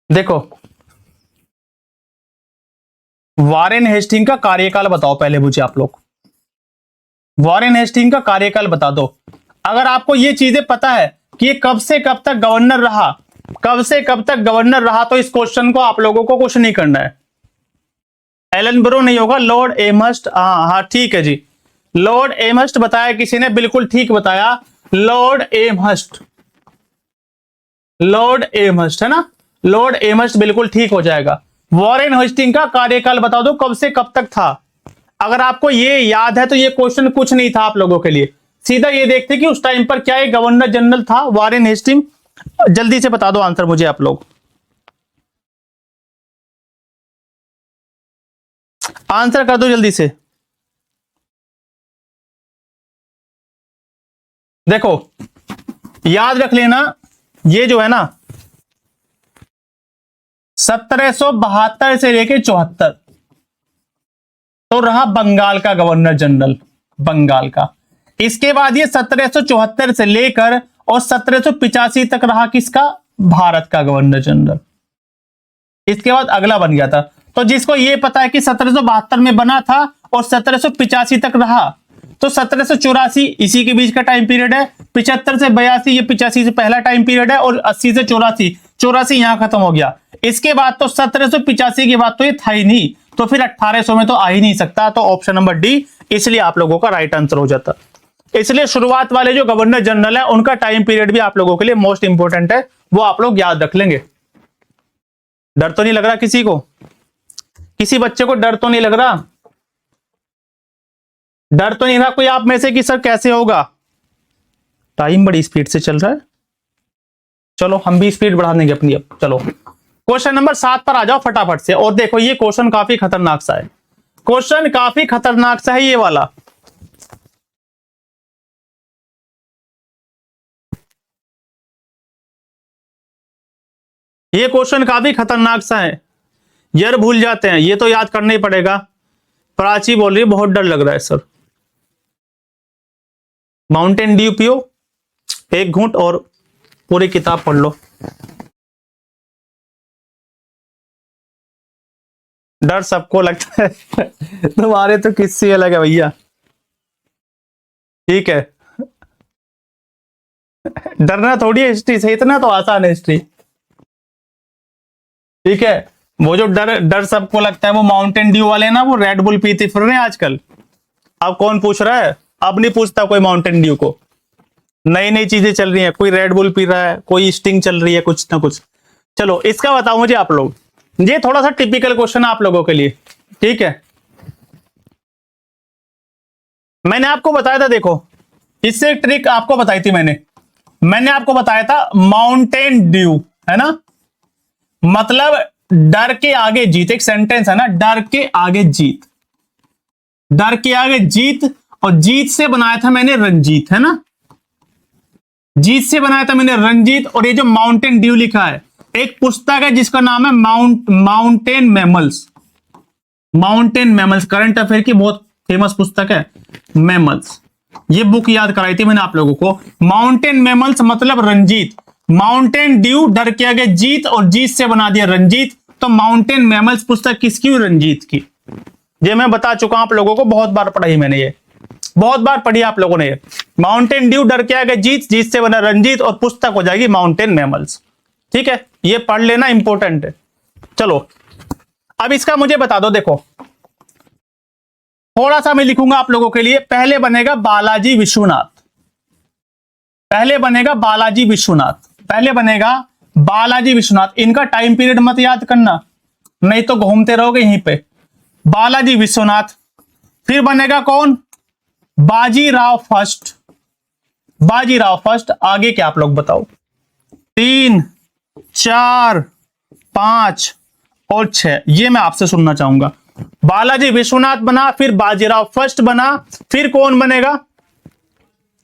देखो वारेन हेस्टिंग का कार्यकाल बताओ पहले मुझे आप लोग, वारेन हेस्टिंग का कार्यकाल बता दो। अगर आपको ये चीजें पता है कि ये कब से कब तक गवर्नर रहा, कब से कब तक गवर्नर रहा, तो इस क्वेश्चन को आप लोगों को कुछ नहीं करना है। एलन ब्रो नहीं होगा, लॉर्ड एमहर्स्ट, हाँ ठीक है जी, लॉर्ड एमहर्स्ट बताया किसी ने, बिल्कुल ठीक बताया, लॉर्ड एमहर्स्ट, लॉर्ड एमहर्स्ट है ना, लॉर्ड एमहर्स्ट बिल्कुल ठीक हो जाएगा। वॉरेन हेस्टिंग का कार्यकाल बता दो कब से कब तक था। अगर आपको ये याद है तो ये क्वेश्चन कुछ नहीं था आप लोगों के लिए, सीधा ये देखते कि उस टाइम पर क्या एक गवर्नर जनरल था वॉरेन हेस्टिंग। जल्दी से बता दो आंसर मुझे आप लोग, आंसर कर दो जल्दी से। देखो याद रख लेना, ये जो है ना 1772 से लेके 74 तो रहा बंगाल का गवर्नर जनरल, बंगाल का। इसके बाद ये 1774 से लेकर और 1785 तक रहा किसका, भारत का गवर्नर जनरल। इसके बाद अगला बन गया था। तो जिसको ये पता है कि 1772 में बना था और 1785 तक रहा, तो 1784 इसी के बीच का टाइम पीरियड है, 75 से 82 ये 85 से पहला टाइम पीरियड है, और 80 से 84 84 यहां खत्म हो गया। इसके बाद तो 1785 के बाद तो ये था ही नहीं, तो फिर 1800 में तो आ ही नहीं सकता, तो ऑप्शन नंबर डी इसलिए आप लोगों का राइट आंसर हो जाता। इसलिए शुरुआत वाले जो गवर्नर जनरल है उनका टाइम पीरियड भी आप लोगों के लिए मोस्ट इंपोर्टेंट है, वो आप लोग याद रख लेंगे। डर तो नहीं लग रहा किसी को, किसी बच्चे को डर तो नहीं लग रहा, डर तो नहीं रहा कोई आप में से कि सर कैसे होगा। टाइम बड़ी स्पीड से चल रहा है, चलो हम भी स्पीड बढ़ा देंगे अपनी अब। चलो क्वेश्चन नंबर 7 पर आ जाओ फटाफट से। और देखो ये क्वेश्चन काफी खतरनाक सा है, क्वेश्चन काफी खतरनाक सा है ये वाला। ये क्वेश्चन काफी खतरनाक सा है, यार भूल जाते हैं, ये तो याद करना ही पड़ेगा। प्राची बोल रही है बहुत डर लग रहा है सर। माउंटेन ड्यू पियो एक घूंट और पूरी किताब पढ़ लो। डर सबको लगता है तुम्हारे तो किससे अलग है भैया, ठीक है। डरना थोड़ी है हिस्ट्री से, इतना तो आसान है हिस्ट्री, ठीक है। वो जो डर डर सबको लगता है वो माउंटेन ड्यू वाले ना, वो रेड बुल पीते फिर रहे हैं आजकल। अब कौन पूछ रहा है, अब नहीं पूछता कोई माउंटेन ड्यू को। नई नई चीजें चल रही हैं, कोई रेड बुल पी रहा है, कोई स्टिंग चल रही है, कुछ ना कुछ। चलो इसका बताओ मुझे आप लोग, ये थोड़ा सा टिपिकल क्वेश्चन है आप लोगों के लिए, ठीक है। मैंने आपको बताया था, देखो इससे एक ट्रिक आपको बताई थी मैंने आपको बताया था माउंटेन ड्यू है ना, मतलब डर के आगे जीत, एक सेंटेंस है ना, डर के आगे जीत, डर के आगे जीत, और जीत से बनाया था मैंने रंजीत, है ना, जीत से बनाया था मैंने रंजीत। और ये जो माउंटेन ड्यू लिखा है, एक पुस्तक है जिसका नाम है mountain mammals, mountain mammals, current affair की बहुत फेमस पुस्तक है मैमल्स। ये बुक याद कराई थी मैंने आप लोगों को, माउंटेन मैमल्स मतलब रंजीत, माउंटेन ड्यू डर के आगे जीत, और जीत से बना दिया रंजीत, तो माउंटेन मैमल्स पुस्तक किसकी, रंजीत की। ये मैं बता चुका हूं आप लोगों को, बहुत बार पढ़ाई मैंने, ये बहुत बार पढ़ी आप लोगों ने। माउंटेन ड्यू डर के आगे जीत, जीत से बना रंजीत, और पुस्तक हो जाएगी माउंटेन मैमल्स, ठीक है। ये पढ़ लेना इंपॉर्टेंट है। चलो अब इसका मुझे बता दो, देखो थोड़ा सा मैं लिखूंगा आप लोगों के लिए। पहले बनेगा बालाजी विश्वनाथ, पहले बनेगा बालाजी विश्वनाथ, पहले बनेगा बालाजी विश्वनाथ। इनका टाइम पीरियड मत याद करना, नहीं तो घूमते रहोगे यहीं पे। बालाजी विश्वनाथ, फिर बनेगा कौन, बाजीराव फर्स्ट, बाजीराव फर्स्ट। आगे क्या आप लोग बताओ, 3 4 5 और 6, ये मैं आपसे सुनना चाहूंगा। बालाजी विश्वनाथ बना, फिर बाजीराव फर्स्ट बना, फिर कौन बनेगा,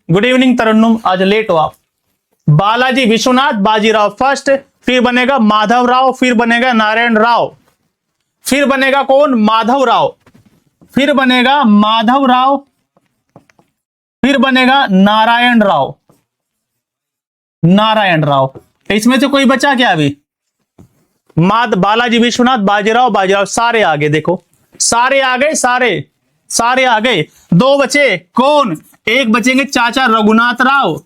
गुड इवनिंग तरन्नुम, आज लेट हो आप। बालाजी विश्वनाथ, बाजीराव फर्स्ट, फिर बनेगा माधव राव, फिर बनेगा नारायण राव, फिर बनेगा कौन, माधव राव, फिर बनेगा माधव राव, फिर बनेगा नारायण राव, नारायण राव। इसमें से कोई बचा क्या अभी, बालाजी विश्वनाथ, बाजीराव, बाजीराव, सारे आगे देखो, सारे आ गए, सारे आ गए। 2 बचे कौन, एक बचेंगे चाचा रघुनाथ राव,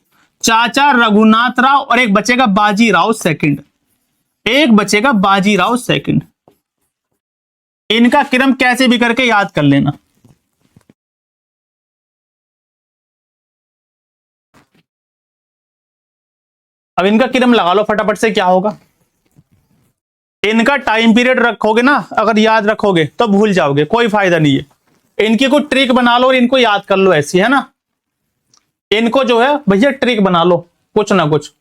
चाचा रघुनाथ राव, और एक बचेगा बाजीराव सेकंड, एक बचेगा बाजीराव सेकंड। इनका क्रम कैसे भी करके याद कर लेना। अब इनका क्रम लगा लो फटाफट से, क्या होगा, इनका टाइम पीरियड रखोगे ना, अगर याद रखोगे तो भूल जाओगे, कोई फायदा नहीं है। इनकी कोई ट्रिक बना लो और इनको याद कर लो, ऐसी है ना। इनको जो है भैया ट्रिक बना लो कुछ ना कुछ।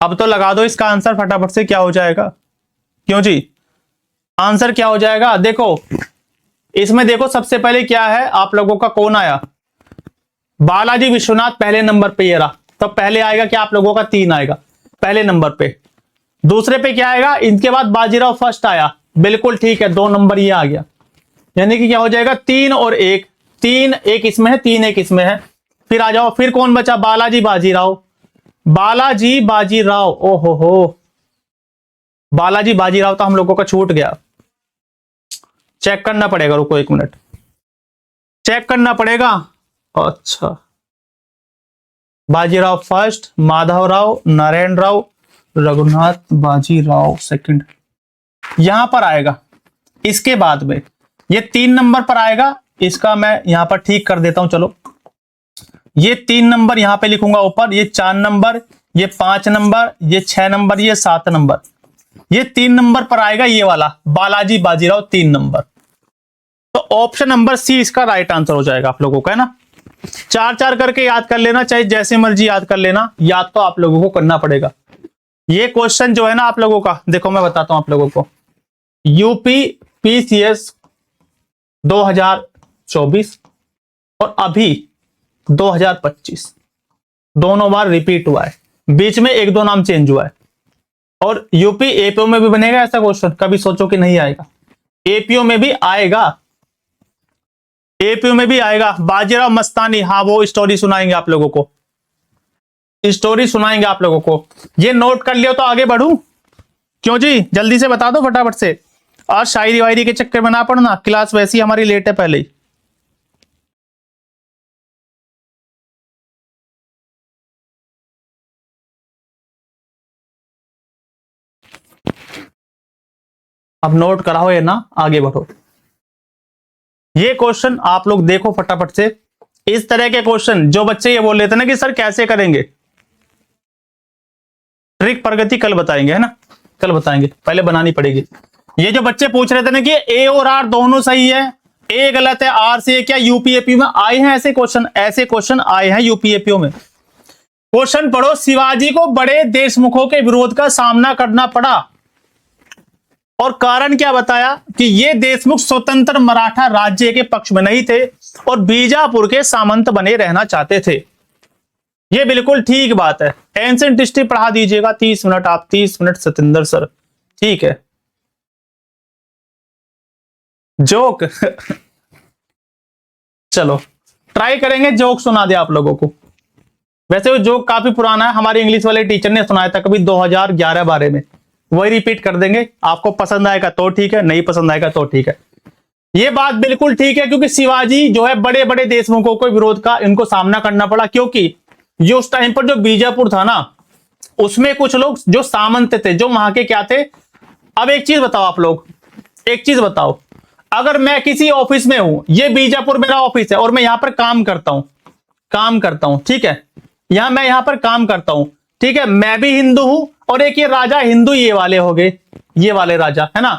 अब तो लगा दो इसका आंसर फटाफट से, क्या हो जाएगा? क्यों जी, आंसर क्या हो जाएगा? देखो इसमें, देखो सबसे पहले क्या है आप लोगों का, कौन आया? बालाजी विश्वनाथ पहले नंबर पे ये रहा, तो पहले आएगा क्या आप लोगों का? 3 आएगा पहले नंबर पे। दूसरे पे क्या आएगा? इनके बाद बाजीराव फर्स्ट आया, बिल्कुल ठीक है, 2 नंबर ये आ गया। यानी कि क्या हो जाएगा? 3 और 1, 3 एक इसमें है, 3 एक इसमें है। फिर आ जाओ, फिर कौन बचा? बालाजी बाजीराव, बालाजी बाजीराव, ओहो हो, बालाजी बाजीराव तो हम लोगों का छूट गया। चेक करना पड़ेगा, रुको 1 मिनट, चेक करना पड़ेगा। अच्छा, बाजीराव फर्स्ट, माधवराव, नारायण राव, रघुनाथ बाजीराव सेकंड, यहां पर आएगा। इसके बाद में ये 3 नंबर पर आएगा, इसका मैं यहां पर ठीक कर देता हूं, चलो ये 3 नंबर यहां पे लिखूंगा ऊपर, ये 4 नंबर, ये 5 नंबर, ये 6 नंबर, ये 7 नंबर, ये 3 नंबर पर आएगा ये वाला बालाजी बाजीराव 3 नंबर। तो ऑप्शन नंबर सी इसका राइट आंसर हो जाएगा आप लोगों का, है ना। 4-4 करके याद कर लेना, चाहे जैसे मर्जी याद कर लेना, याद तो आप लोगों को करना पड़ेगा। ये क्वेश्चन जो है ना आप लोगों का, देखो मैं बताता हूं आप लोगों को, यूपी पीसीएस 2024 और अभी 2025 दोनों बार रिपीट हुआ है, बीच में 1-2 नाम चेंज हुआ है। और यूपी एपीओ में भी बनेगा ऐसा क्वेश्चन, कभी सोचो कि नहीं आएगा, एपीओ में भी आएगा, एपीओ में भी आएगा। बाजीराव मस्तानी, हाँ वो स्टोरी सुनाएंगे आप लोगों को, स्टोरी सुनाएंगे आप लोगों को। ये नोट कर लियो तो आगे बढ़ूं, क्यों जी? जल्दी से बता दो फटाफट से, और शायरी वायरी के चक्कर में ना पड़ना, क्लास वैसी हमारी लेट है पहले ही। अब नोट कराओ ये ना, आगे बढ़ो। ये क्वेश्चन आप लोग देखो फटाफट से, इस तरह के क्वेश्चन जो बच्चे ये बोल रहे थे ना कि सर कैसे करेंगे, ट्रिक प्रगति कल बताएंगे, है ना, कल बताएंगे, पहले बनानी पड़ेगी। ये जो बच्चे पूछ रहे थे ना कि ए और आर दोनों सही है, ए गलत है, आर से क्या यूपीएपी में आए हैं ऐसे क्वेश्चन, ऐसे क्वेश्चन आए हैं यूपीएपीओ में। क्वेश्चन पढ़ो, शिवाजी को बड़े देशमुखों के विरोध का सामना करना पड़ा और कारण क्या बताया? कि ये देशमुख स्वतंत्र मराठा राज्य के पक्ष में नहीं थे और बीजापुर के सामंत बने रहना चाहते थे। ये बिल्कुल ठीक बात है। एंशिएंट हिस्ट्री पढ़ा दीजिएगा 30 मिनट, आप 30 मिनट सतिंदर सर, ठीक है। जोक चलो ट्राई करेंगे, जोक सुना दे आप लोगों को। वैसे वो जोक काफी पुराना है, हमारे इंग्लिश वाले टीचर ने सुनाया था कभी 2011-12 में, वही रिपीट कर देंगे। आपको पसंद आएगा तो ठीक है, नहीं पसंद आएगा तो ठीक है। ये बात बिल्कुल ठीक है, क्योंकि शिवाजी जो है बड़े बड़े देशमुखों को विरोध का इनको सामना करना पड़ा, क्योंकि ये उस टाइम पर जो बीजापुर था ना, उसमें कुछ लोग जो सामंत थे, जो वहां के क्या थे। अब एक चीज बताओ आप लोग, एक चीज बताओ, अगर मैं किसी ऑफिस में हूं, ये बीजापुर मेरा ऑफिस है और मैं यहां पर काम करता हूं, ठीक है, मैं यहां पर काम करता हूं, ठीक है, मैं भी हिंदू हूं और एक ये राजा हिंदू, ये वाले हो गए, ये वाले राजा, है ना।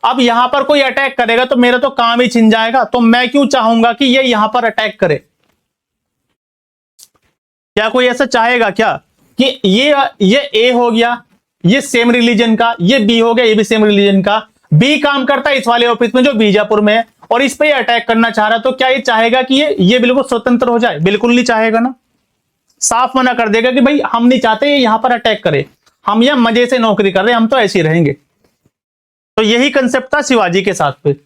अब यहां पर कोई अटैक करेगा तो मेरा तो काम ही छिन जाएगा, तो मैं क्यों चाहूंगा कि ये यहां पर अटैक करे? क्या कोई ऐसा चाहेगा क्या कि ये ए हो गया, ये सेम रिलीजन का, ये बी हो गया, ये भी सेम रिलीजन का, बी काम करता है इस वाले ऑफिस में जो बीजापुर में है और इस पे अटैक करना चाह रहा, तो क्या ये चाहेगा कि ये बिल्कुल स्वतंत्र हो जाए? बिल्कुल नहीं चाहेगा ना, साफ मना कर देगा कि भाई हम नहीं चाहते ये यहां पर अटैक करे, हम यहां मजे से नौकरी कर रहे हैं, हम तो ऐसे ही रहेंगे। तो यही कंसेप्ट था शिवाजी के साथ पे।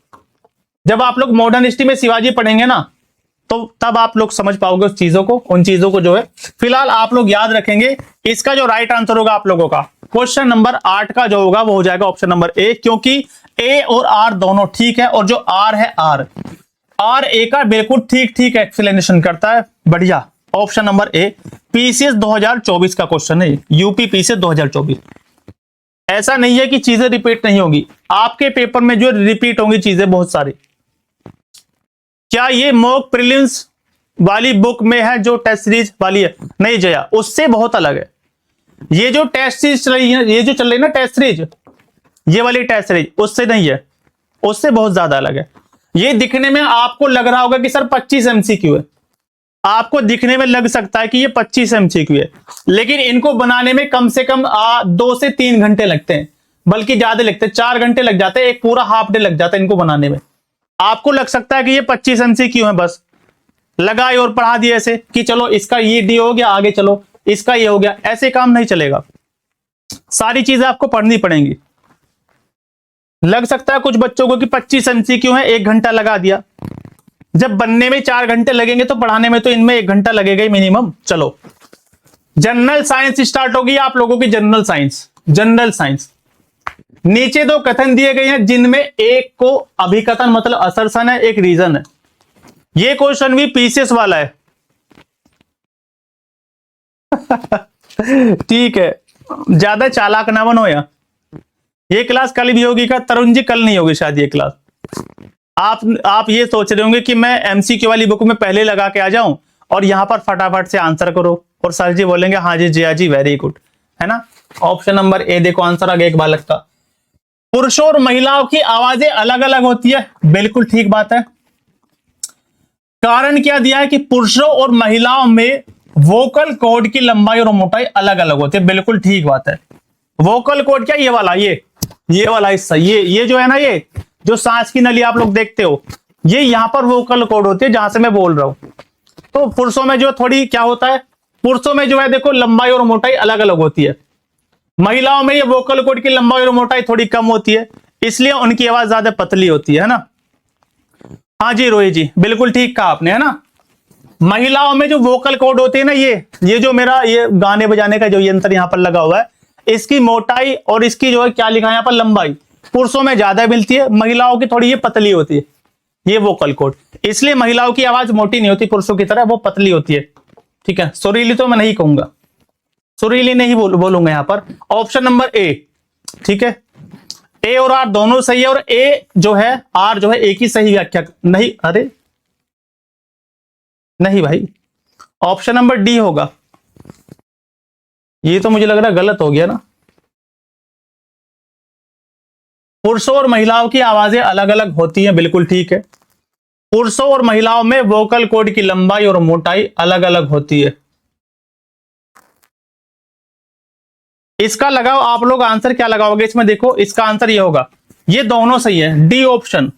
जब आप लोग मॉडर्न हिस्ट्री में शिवाजी पढ़ेंगे ना, तो तब आप लोग समझ पाओगे उस चीजों को, उन चीजों को जो है। फिलहाल आप लोग याद रखेंगे, इसका जो राइट आंसर होगा आप लोगों का, क्वेश्चन नंबर 8 का जो होगा वो हो जाएगा ऑप्शन नंबर ए, क्योंकि ए और आर दोनों ठीक है, और जो आर है आर ए का बिल्कुल ठीक एक्सप्लेनेशन करता है, बढ़िया। ऑप्शन नंबर ए, पीसीएस 2024 का क्वेश्चन है, यूपी पीसीएस 2024। ऐसा नहीं है कि चीजें रिपीट नहीं होंगी, आपके पेपर में जो रिपीट होंगी चीजें बहुत सारी। क्या ये मॉक प्रीलिम्स वाली बुक में है जो टेस्ट सीरीज वाली है, नहीं जया, उससे बहुत अलग है। ये जो टेस्ट सीरीज चल रही है, ये जो चल रही है ना टेस्ट सीरीज, ये वाली टेस्ट सीरीज उससे नहीं है, उससे बहुत ज्यादा अलग है। ये दिखने में आपको लग रहा होगा कि सर 25 MCQ है, आपको दिखने में लग सकता है कि ये 25 MCQ है, लेकिन इनको बनाने में कम से कम 2 से 3 घंटे लगते हैं, बल्कि ज्यादा लगते हैं, 4 घंटे लग जाते हैं, एक पूरा हाफ डे लग जाता है इनको बनाने में। आपको लग सकता है कि ये 25 MCQ है, बस लगाए और पढ़ा दिए ऐसे कि चलो इसका ये डी हो गया, आगे चलो इसका ये हो गया, ऐसे काम नहीं चलेगा। सारी चीजें आपको पढ़नी पड़ेंगी। लग सकता है कुछ बच्चों को कि 25 MCQ है, 1 घंटा लगा दिया, जब बनने में 4 घंटे लगेंगे तो पढ़ाने में तो इनमें 1 घंटा लगेगा ही मिनिमम। चलो जनरल साइंस स्टार्ट होगी आप लोगों की, जनरल साइंस। जनरल साइंस नीचे 2 कथन दिए गए हैं, जिनमें एक को अभिकथन मतलब असर्शन है, एक रीजन है। ये क्वेश्चन भी पीसीएस वाला है ठीक है, ज्यादा चालाक ना बनो यार। ये क्लास कल भी होगी क्या तरुण जी? कल नहीं होगी शायद ये क्लास। आप ये सोच रहे होंगे कि मैं एमसीक्यू वाली बुक में पहले लगा के आ जाऊं और यहां पर फटाफट से आंसर करो, और सर जी बोलेंगे हाँ जी जया जी वेरी गुड, है ना। ऑप्शन नंबर ए देखो आंसर आ गया एक बालक का। पुरुषों और महिलाओं की आवाजें अलग अलग होती है, बिल्कुल ठीक बात है। कारण क्या दिया है कि पुरुषों और महिलाओं में वोकल कॉर्ड की लंबाई और मोटाई अलग अलग होती है, बिल्कुल ठीक बात है। वोकल कॉर्ड क्या, ये वाला, ये वाला हिस्सा, ये जो है ना, ये जो सांस की नली आप लोग देखते हो, ये यहां पर वोकल कॉर्ड होती है जहां से मैं बोल रहा हूं। तो पुरुषों में जो थोड़ी क्या होता है, पुरुषों में जो है देखो लंबाई और मोटाई अलग अलग होती है, महिलाओं में ये वोकल कॉर्ड की लंबाई और मोटाई थोड़ी कम होती है, इसलिए उनकी आवाज ज्यादा पतली होती है ना। हाँ जी रोहित जी बिल्कुल ठीक कहा आपने, है ना। महिलाओं में जो वोकल कॉर्ड होते हैं ना, ये जो मेरा ये गाने बजाने का जो यंत्र यहां पर लगा हुआ है, इसकी मोटाई और इसकी जो है क्या लिखा है यहां पर लंबाई, पुरुषों में ज्यादा मिलती है, महिलाओं की थोड़ी ये पतली होती है, ये वोकल कॉर्ड। इसलिए महिलाओं की आवाज मोटी नहीं होती पुरुषों की तरह, वो पतली होती है। ठीक है, सुरीली तो मैं नहीं कहूंगा, सुरीली नहीं बोलूंगा यहां पर। ऑप्शन नंबर ए, ठीक है, ए और आर दोनों सही है, और ए जो है आर जो है एक ही सही व्याख्या नहीं, अरे नहीं भाई, ऑप्शन नंबर डी होगा। ये तो मुझे लग रहा है गलत हो गया ना। पुरुषों और महिलाओं की आवाजें अलग अलग होती हैं, बिल्कुल ठीक है। पुरुषों और महिलाओं में वोकल कॉर्ड की लंबाई और मोटाई अलग अलग होती है। इसका लगाओ आप लोग आंसर क्या लगाओगे इसमें, देखो इसका आंसर ये होगा, ये दोनों सही है, डी ऑप्शन,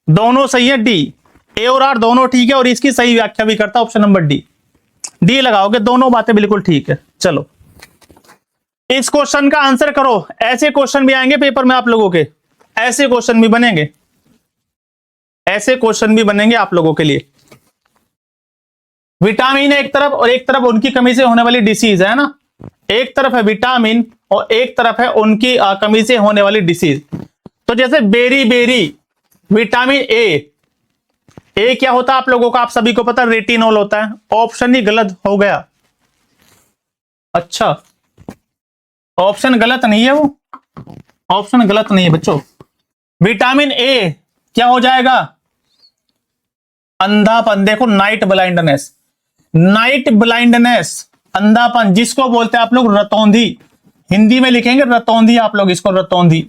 दोनों सही है, डी, ए और आर दोनों ठीक है, और इसकी सही व्याख्या भी करता ऑप्शन नंबर डी, डी लगाओगे, दोनों बातें बिल्कुल ठीक है। चलो इस क्वेश्चन का आंसर करो, ऐसे क्वेश्चन भी आएंगे पेपर में आप लोगों के, ऐसे क्वेश्चन भी बनेंगे, ऐसे क्वेश्चन भी बनेंगे आप लोगों के लिए। विटामिन एक तरफ और एक तरफ उनकी कमी से होने वाली डिसीज है ना, एक तरफ है विटामिन और एक तरफ है उनकी कमी से होने वाली डिसीज। तो जैसे बेरी बेरी, विटामिन ए क्या होता है आप लोगों का, आप सभी को पता रेटिनॉल होता है, ऑप्शन ही गलत हो गया। अच्छा ऑप्शन गलत नहीं है, वो ऑप्शन गलत नहीं है बच्चों। विटामिन ए क्या हो जाएगा, अंधापन। देखो नाइट ब्लाइंडनेस, नाइट ब्लाइंडनेस अंधापन, जिसको बोलते हैं आप लोग रतौंधी, हिंदी में लिखेंगे रतौंधी आप लोग इसको, रतौंधी।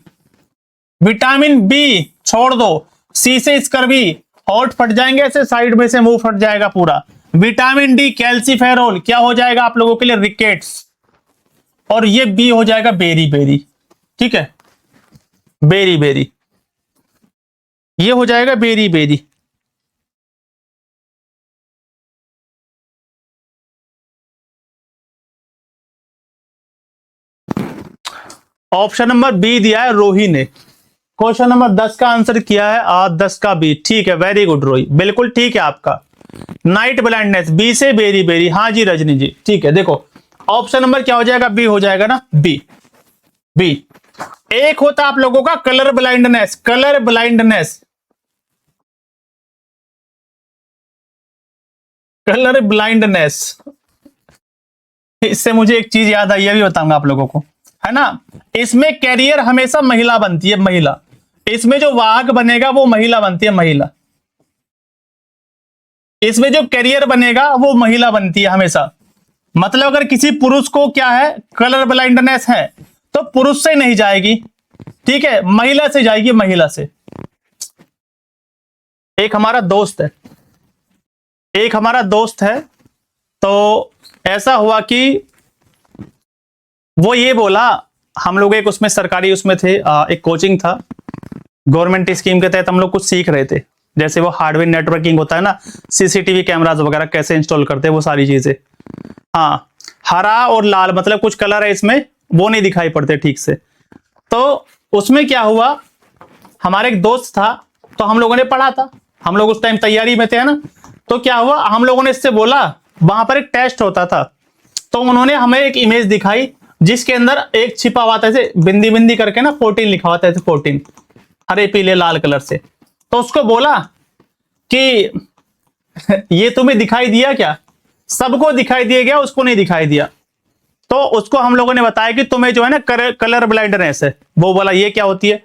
विटामिन बी छोड़ दो, सी से स्कर्वी, होठ फट जाएंगे ऐसे, साइड में से मुंह फट जाएगा पूरा। विटामिन डी कैल्सीफेरोल क्या हो जाएगा आप लोगों के लिए, रिकेट्स। और ये बी हो जाएगा बेरी बेरी, ठीक है, बेरी बेरी, ये हो जाएगा beriberi. Option number B दिया है रोही ने, क्वेश्चन नंबर 10 का आंसर किया है 10 का बी, ठीक है, वेरी गुड रोही, बिल्कुल ठीक है आपका। नाइट ब्लाइंडनेस बी से बेरी बेरी, हाँ जी रजनी जी ठीक है। देखो ऑप्शन नंबर क्या हो जाएगा, बी हो जाएगा ना, बी, बी। एक होता आप लोगों का colour blindness, colour blindness, colour blindness. इससे मुझे एक चीज याद आई, भी बताऊंगा आप लोगों को, है ना। इसमें कैरियर हमेशा महिला बनती है, महिला, इसमें जो वाहक बनेगा वो महिला बनती है, महिला। इसमें जो कैरियर बनेगा वो महिला बनती है हमेशा। मतलब अगर किसी पुरुष को क्या है, कलर ब्लाइंडनेस है, तो पुरुष से नहीं जाएगी, ठीक है, महिला से जाएगी, महिला से। एक हमारा दोस्त है, एक हमारा दोस्त है, तो ऐसा हुआ कि वो ये बोला, हम लोग एक उसमें सरकारी उसमें थे, एक कोचिंग था, गवर्नमेंट स्कीम के तहत हम लोग कुछ सीख रहे थे, जैसे वो हार्डवेयर नेटवर्किंग होता है ना, सीसीटीवी कैमरास वगैरह कैसे इंस्टॉल करते हैं, वो सारी चीजें। हाँ, हरा और लाल मतलब कुछ कलर है इसमें, वो नहीं दिखाई पड़ते ठीक से। तो उसमें क्या हुआ, हमारे एक दोस्त था, तो हम लोगों ने पढ़ा था, हम लोग उस टाइम तैयारी में थे, है ना। तो क्या हुआ, हम लोगों ने इससे बोला, वहां पर एक टेस्ट होता था, तो उन्होंने हमें एक इमेज दिखाई जिसके अंदर एक छिपा हुआ था, ऐसे बिंदी बिंदी करके ना 14 लिखा हुआ था, ऐसे 14 हरे पीले लाल कलर से। तो उसको बोला कि ये तुम्हें दिखाई दिया क्या? सबको दिखाई दिया गया, उसको नहीं दिखाई दिया। तो उसको हम लोगों ने बताया कि तुम्हें जो है ना कलर ब्लाइंडनेस है। वो बोला ये क्या होती है?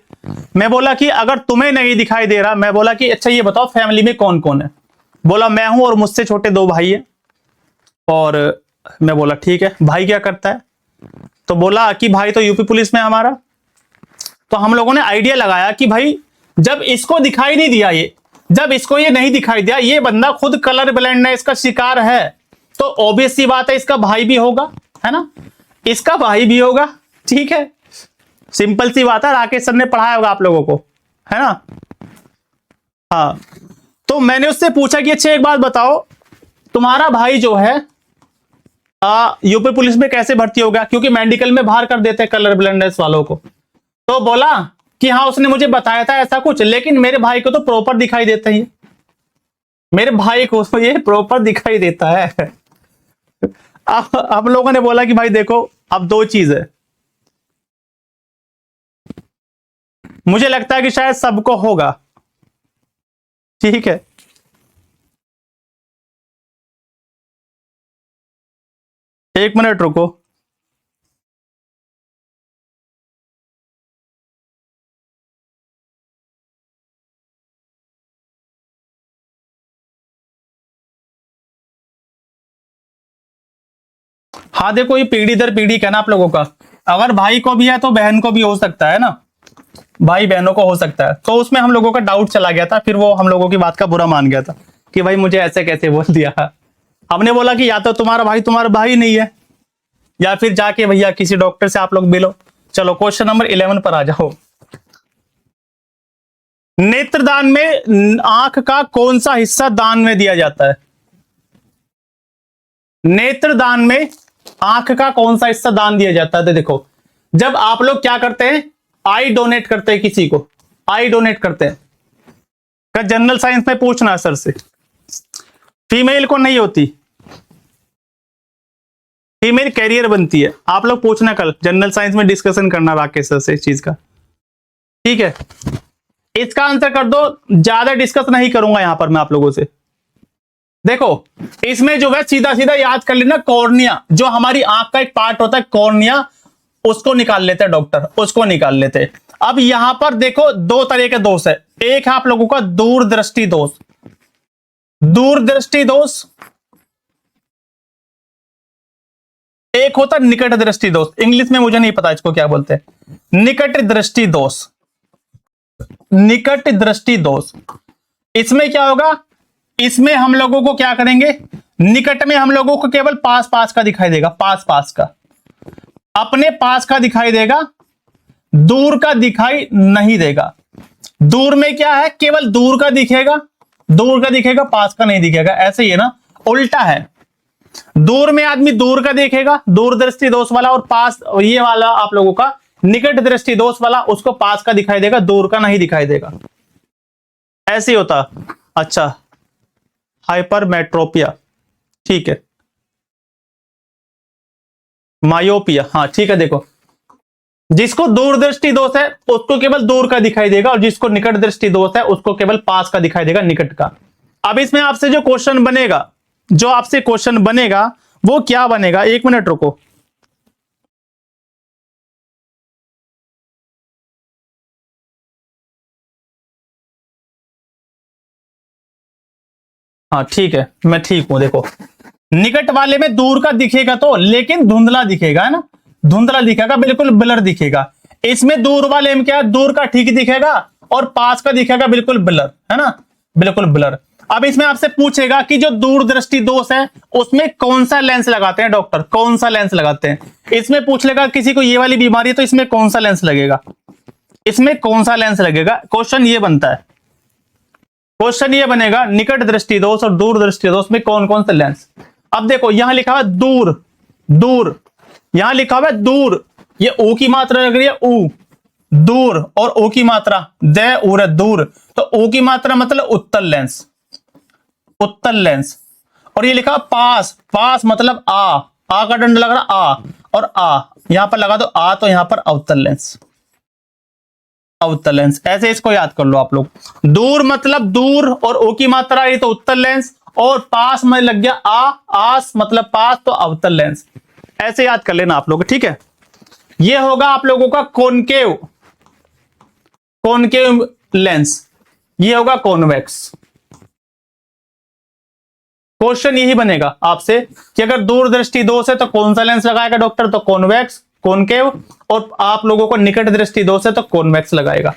मैं बोला कि अगर तुम्हें नहीं दिखाई दे रहा, मैं बोला कि अच्छा ये बताओ फैमिली में कौन कौन है? बोला मैं हूं और मुझसे छोटे 2 भाई है। और मैं बोला ठीक है, भाई क्या करता है? तो बोला कि भाई तो यूपी पुलिस में है हमारा। तो हम लोगों ने आइडिया लगाया कि भाई जब इसको दिखाई नहीं दिया, ये जब इसको ये नहीं दिखाई दिया, ये बंदा खुद कलर ब्लाइंडनेस का शिकार है, तो ऑब्वियस सी बात है इसका भाई भी होगा, है ना, इसका भाई भी होगा, ठीक है, सिंपल सी बात है, राकेश सर ने पढ़ाया होगा आप लोगों को, है ना। हाँ, तो मैंने उससे पूछा कि अच्छा एक बात बताओ, तुम्हारा भाई जो है यूपी पुलिस में कैसे भर्ती होगा, क्योंकि मेडिकल में बाहर कर देते हैं कलर ब्लाइंडनेस वालों को। तो बोला कि हाँ उसने मुझे बताया था ऐसा कुछ, लेकिन मेरे भाई को तो प्रॉपर दिखाई देता है, मेरे भाई को तो ये प्रॉपर दिखाई देता है। अब हम लोगों ने बोला कि भाई देखो, अब 2 चीज है, मुझे लगता है कि शायद सबको होगा, ठीक है। एक मिनट रुको। हाँ देखो, ये पीढ़ी दर पीढ़ी का ना आप लोगों का, अगर भाई को भी है तो बहन को भी हो सकता है ना, भाई बहनों को हो सकता है। तो उसमें हम लोगों का डाउट चला गया था, फिर वो हम लोगों की बात का बुरा मान गया था कि भाई मुझे ऐसे कैसे बोल दिया। हमने बोला कि या तो तुम्हारा भाई नहीं है, या फिर जाके भैया किसी डॉक्टर से आप लोग मिलो। चलो क्वेश्चन नंबर 11 पर आ जाओ। नेत्रदान में आंख का कौन सा हिस्सा दान में दिया जाता है? नेत्रदान में आंख का कौन सा हिस्सा दान दिया जाता है? तो देखो, जब आप लोग क्या करते हैं, आई डोनेट करते हैं किसी को, आई डोनेट करते हैं, का जनरल साइंस में पूछना सर से, फीमेल को नहीं होती, फीमेल कैरियर बनती है। आप लोग पूछना, कल जनरल साइंस में डिस्कशन करना राकेश सर से इस चीज का, ठीक है। इसका आंसर कर दो, ज्यादा डिस्कस नहीं करूंगा यहां पर मैं आप लोगों से। देखो, इसमें जो है सीधा सीधा याद कर लेना, कॉर्निया, जो हमारी आंख का एक पार्ट होता है कॉर्निया, उसको निकाल लेते हैं डॉक्टर, उसको निकाल लेते हैं। अब यहां पर देखो 2 तरह के दोष है, एक है आप लोगों का दूरदृष्टि दोष, दूरदृष्टि दोष, एक होता है निकट दृष्टि दोष, इंग्लिश में मुझे नहीं पता इसको क्या बोलते हैं, निकट दृष्टि दोष, निकट दृष्टि दोष। इसमें क्या होगा, इसमें हम लोगों को क्या करेंगे, निकट में हम लोगों को केवल पास पास का दिखाई देगा, पास पास का, अपने पास का दिखाई देगा, दूर का दिखाई नहीं देगा। दूर में क्या है, केवल दूर का दिखेगा, दूर का दिखेगा, पास का नहीं दिखेगा, ऐसे ही है ना, उल्टा है। दूर में आदमी दूर का देखेगा, दूरदृष्टि दोष वाला, और पास ये वाला आप लोगों का निकट दृष्टि दोष वाला, उसको पास का दिखाई देगा, दूर का नहीं दिखाई देगा, ऐसे ही होता। अच्छा, हाइपरमेट्रोपिया, ठीक है, मायोपिया, हाँ ठीक है। देखो, जिसको दूरदृष्टि दोष है उसको केवल दूर का दिखाई देगा, और जिसको निकट दृष्टि दोष है उसको केवल पास का दिखाई देगा, निकट का। अब इसमें आपसे जो क्वेश्चन बनेगा, जो आपसे क्वेश्चन बनेगा वो क्या बनेगा, 1 मिनट रुको। हाँ ठीक है, मैं ठीक हूं। देखो निकट वाले में दूर का दिखेगा तो, लेकिन धुंधला दिखेगा, है ना, धुंधला दिखेगा, बिल्कुल ब्लर दिखेगा। इसमें दूर वाले में क्या है, दूर का ठीक दिखेगा और पास का दिखेगा बिल्कुल ब्लर, है ना, बिल्कुल ब्लर। अब इसमें आपसे पूछेगा कि जो दूरदृष्टि दोष है उसमें कौन सा लेंस लगाते हैं डॉक्टर, कौन सा लेंस लगाते हैं। इसमें पूछ लेगा किसी को ये वाली बीमारी है तो इसमें कौन सा लेंस लगेगा, इसमें कौन सा लेंस लगेगा। क्वेश्चन ये बनता है, क्वेश्चन ये बनेगा निकट दृष्टि दोष और दूर दृष्टि दोष में कौन कौन सा लेंस। अब देखो यहां लिखा हुआ दूर, दूर, यहां लिखा हुआ है दूर, ये ओ की मात्रा लग रही है ऊ, दूर, और ओ की मात्रा दे उर दूर, तो ओ की मात्रा मतलब उत्तल लेंस, उत्तल लेंस। और ये लिखा पास, पास मतलब आ का दंड लग रहा आ, और आ यहां पर लगा दो आ, तो यहां पर अवतल लेंस, अवतल लेंस। ऐसे इसको याद कर लो आप लोग। दूर मतलब दूर और ओ की मात्रा ये तो उत्तल लेंस, और पास में लग गया आ, आस मतलब पास तो अवतल लेंस। ऐसे याद कर लेना आप लोग, ठीक है। ये होगा आप लोगों का कॉनकेव, कॉनकेव लेंस, ये होगा कॉन्वेक्स। क्वेश्चन यही बनेगा आपसे कि अगर दूरदृष्टि दोष है तो कौन सा लेंस लगाएगा डॉक्टर, तो कॉन्वेक्स, कॉनकेव, और आप लोगों को निकट दृष्टि दोष है तो कॉन्वेक्स लगाएगा,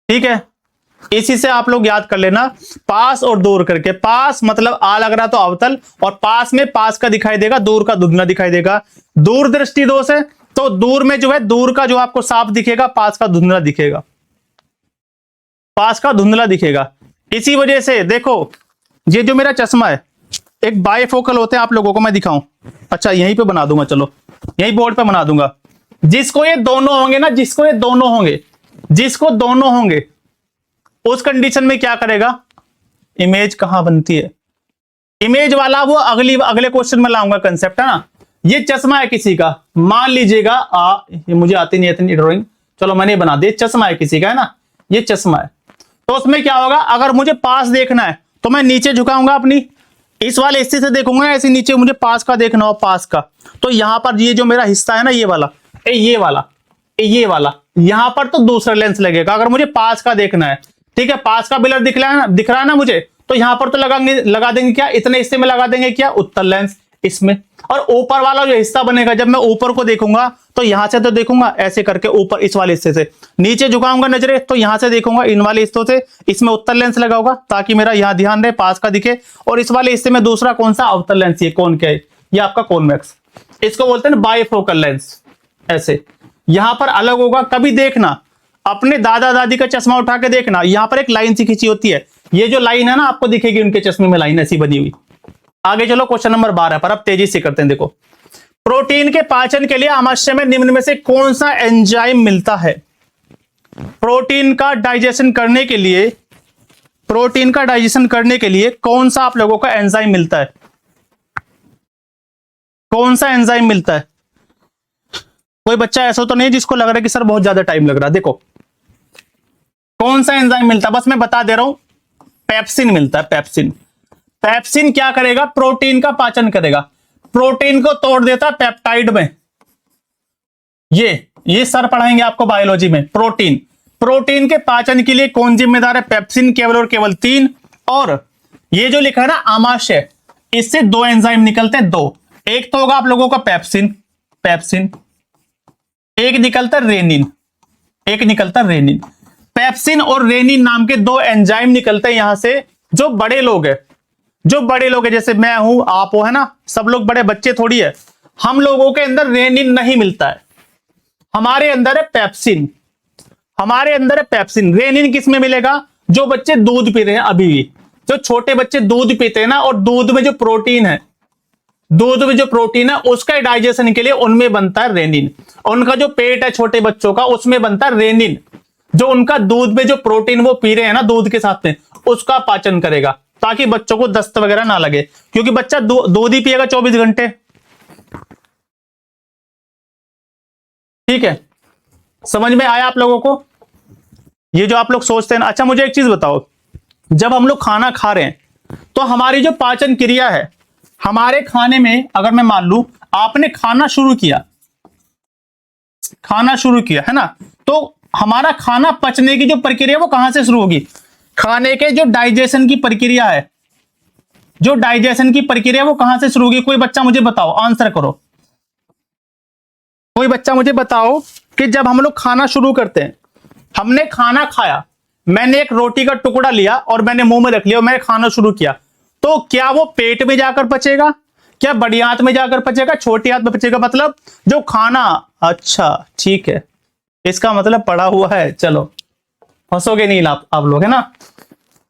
ठीक है। इसी से आप लोग याद कर लेना पास और दूर करके। पास मतलब आ लग रहा तो अवतल, और पास में पास का दिखाई देगा, दूर का धुंधला दिखाई देगा। दूर दृष्टि दोष है तो दूर में जो है दूर का जो आपको साफ दिखेगा, पास का धुंधला दिखेगा, पास का धुंधला दिखेगा। इसी वजह से देखो ये जो मेरा चश्मा है एक बायफोकल होते हैं, आप लोगों को मैं दिखाऊं, अच्छा यहीं पे बना दूंगा, चलो यही बोर्ड पे बना दूंगा। जिसको ये दोनों होंगे ना, जिसको ये दोनों होंगे, जिसको दोनों होंगे, उस कंडीशन में क्या करेगा, इमेज कहां बनती है, इमेज वाला वो अगले क्वेश्चन में लाऊंगा कंसेप्ट, है ना। ये चश्मा है किसी का, मान लीजिएगा ये मुझे आती नहीं इतनी ड्राइंग, चलो मैंने बना दी, चश्मा है किसी का, है ना, ये चश्मा है। तो उसमें क्या होगा, अगर मुझे पास देखना है तो मैं नीचे झुकाऊंगा अपनी, इस वाले हिस्से से देखूंगा, ऐसे नीचे मुझे पास का देखना हो, पास का, तो यहां पर ये जो मेरा हिस्सा है ना, ये वाला, ये वाला, ये वाला, यहां पर तो दूसरा लेंस लगेगा। अगर मुझे पास का देखना है, ठीक है, पास का ब्लर दिख रहा है ना मुझे, तो यहां पर तो लगा देंगे क्या, इतने हिस्से में लगा देंगे क्या, उत्तल लेंस इसमें। और ऊपर वाला जो हिस्सा बनेगा, जब मैं ऊपर को देखूंगा तो यहां से तो देखूंगा ऐसे करके ऊपर इस वाले हिस्से से, नीचे झुकाऊंगा नजरे तो यहां से देखूंगा इन वाले हिस्सों से, इसमें उत्तल लेंस लगा होगा ताकि मेरा यहां ध्यान रहे, पास का दिखे। और इस वाले हिस्से में दूसरा कौन सा, अवतल लेंस, ये कौन क्या है, ये आपका कॉन्वेक्स, इसको बोलते हैं बायफोकल लेंस। ऐसे यहां पर अलग होगा, कभी देखना अपने दादा दादी का चश्मा उठा के देखना, यहां पर एक लाइन सी खींची होती है, ये जो लाइन है ना आपको दिखेगी उनके चश्मे में, लाइन ऐसी बनी हुई। आगे चलो क्वेश्चन नंबर 12 पर, अब तेजी से करते हैं। देखो प्रोटीन के पाचन के लिए आमाशय में निम्न में से कौन सा एंजाइम मिलता है। प्रोटीन का डाइजेशन करने के लिए, प्रोटीन का डाइजेशन करने के लिए कौन सा आप लोगों का एंजाइम मिलता है, कौन सा एंजाइम मिलता है। कोई बच्चा ऐसा तो नहीं जिसको लग रहा है कि सर बहुत ज्यादा टाइम लग रहा है, देखो कौन सा एंजाइम मिलता है, बस मैं बता दे रहा हूं, पेप्सिन मिलता है, पेप्सिन। पेप्सिन क्या करेगा, प्रोटीन का पाचन करेगा, प्रोटीन को तोड़ देता है पेप्टाइड में। ये सर पढ़ाएंगे आपको बायोलॉजी में। प्रोटीन, प्रोटीन के पाचन के लिए कौन जिम्मेदार है, पेप्सिन, केवल और केवल 3। और ये जो लिखा है ना आमाशय, इससे 2 एंजाइम निकलते हैं, 2। एक तो होगा आप लोगों का पेप्सिन, पेप्सिन, एक निकलता रेनिन, एक निकलता रेनिन। पेप्सिन और रेनिन नाम के 2 एंजाइम निकलते हैं यहां से। जो बड़े लोग हैं, जो बड़े लोग हैं, जैसे मैं हूं, आप हो, है ना, सब लोग बड़े बच्चे थोड़ी है, हम लोगों के अंदर रेनिन नहीं मिलता है, हमारे अंदर है पेप्सिन, हमारे अंदर है पेप्सिन। रेनिन किस में मिलेगा, जो बच्चे दूध पी रहे हैं अभी भी, जो छोटे बच्चे दूध पीते हैं ना, और दूध में जो प्रोटीन है, दूध में जो प्रोटीन है उसका डाइजेशन के लिए उनमें बनता है रेनिन। उनका जो पेट है छोटे बच्चों का, उसमें बनता है रेनिन, जो उनका दूध में जो प्रोटीन वो पी रहे हैं ना दूध के साथ में, उसका पाचन करेगा, ताकि बच्चों को दस्त वगैरह ना लगे, क्योंकि बच्चा दूध ही पिएगा 24 घंटे, ठीक है। समझ में आया आप लोगों को, ये जो आप लोग सोचते हैं ना। अच्छा मुझे एक चीज बताओ, जब हम लोग खाना खा रहे हैं तो हमारी जो पाचन क्रिया है, हमारे खाने में अगर मैं मान लूं आपने खाना शुरू किया, खाना शुरू किया, है ना, तो हमारा खाना पचने की जो प्रक्रिया वो कहां से शुरू होगी, खाने के जो डाइजेशन की प्रक्रिया है, जो डाइजेशन की प्रक्रिया वो कहां से शुरू होगी? कोई बच्चा मुझे बताओ, आंसर करो। कोई बच्चा मुझे बताओ कि जब हम लोग खाना शुरू करते हैं, हमने खाना खाया, मैंने एक रोटी का टुकड़ा लिया और मैंने मुंह में रख लिया और मैंने खाना शुरू किया, तो क्या वो पेट में जाकर पचेगा? क्या बड़ी आंत में जाकर पचेगा, छोटी आंत में पचेगा? मतलब जो खाना, अच्छा ठीक है, इसका मतलब पड़ा हुआ है। चलो फंसोगे नहीं आप लोग, है ना।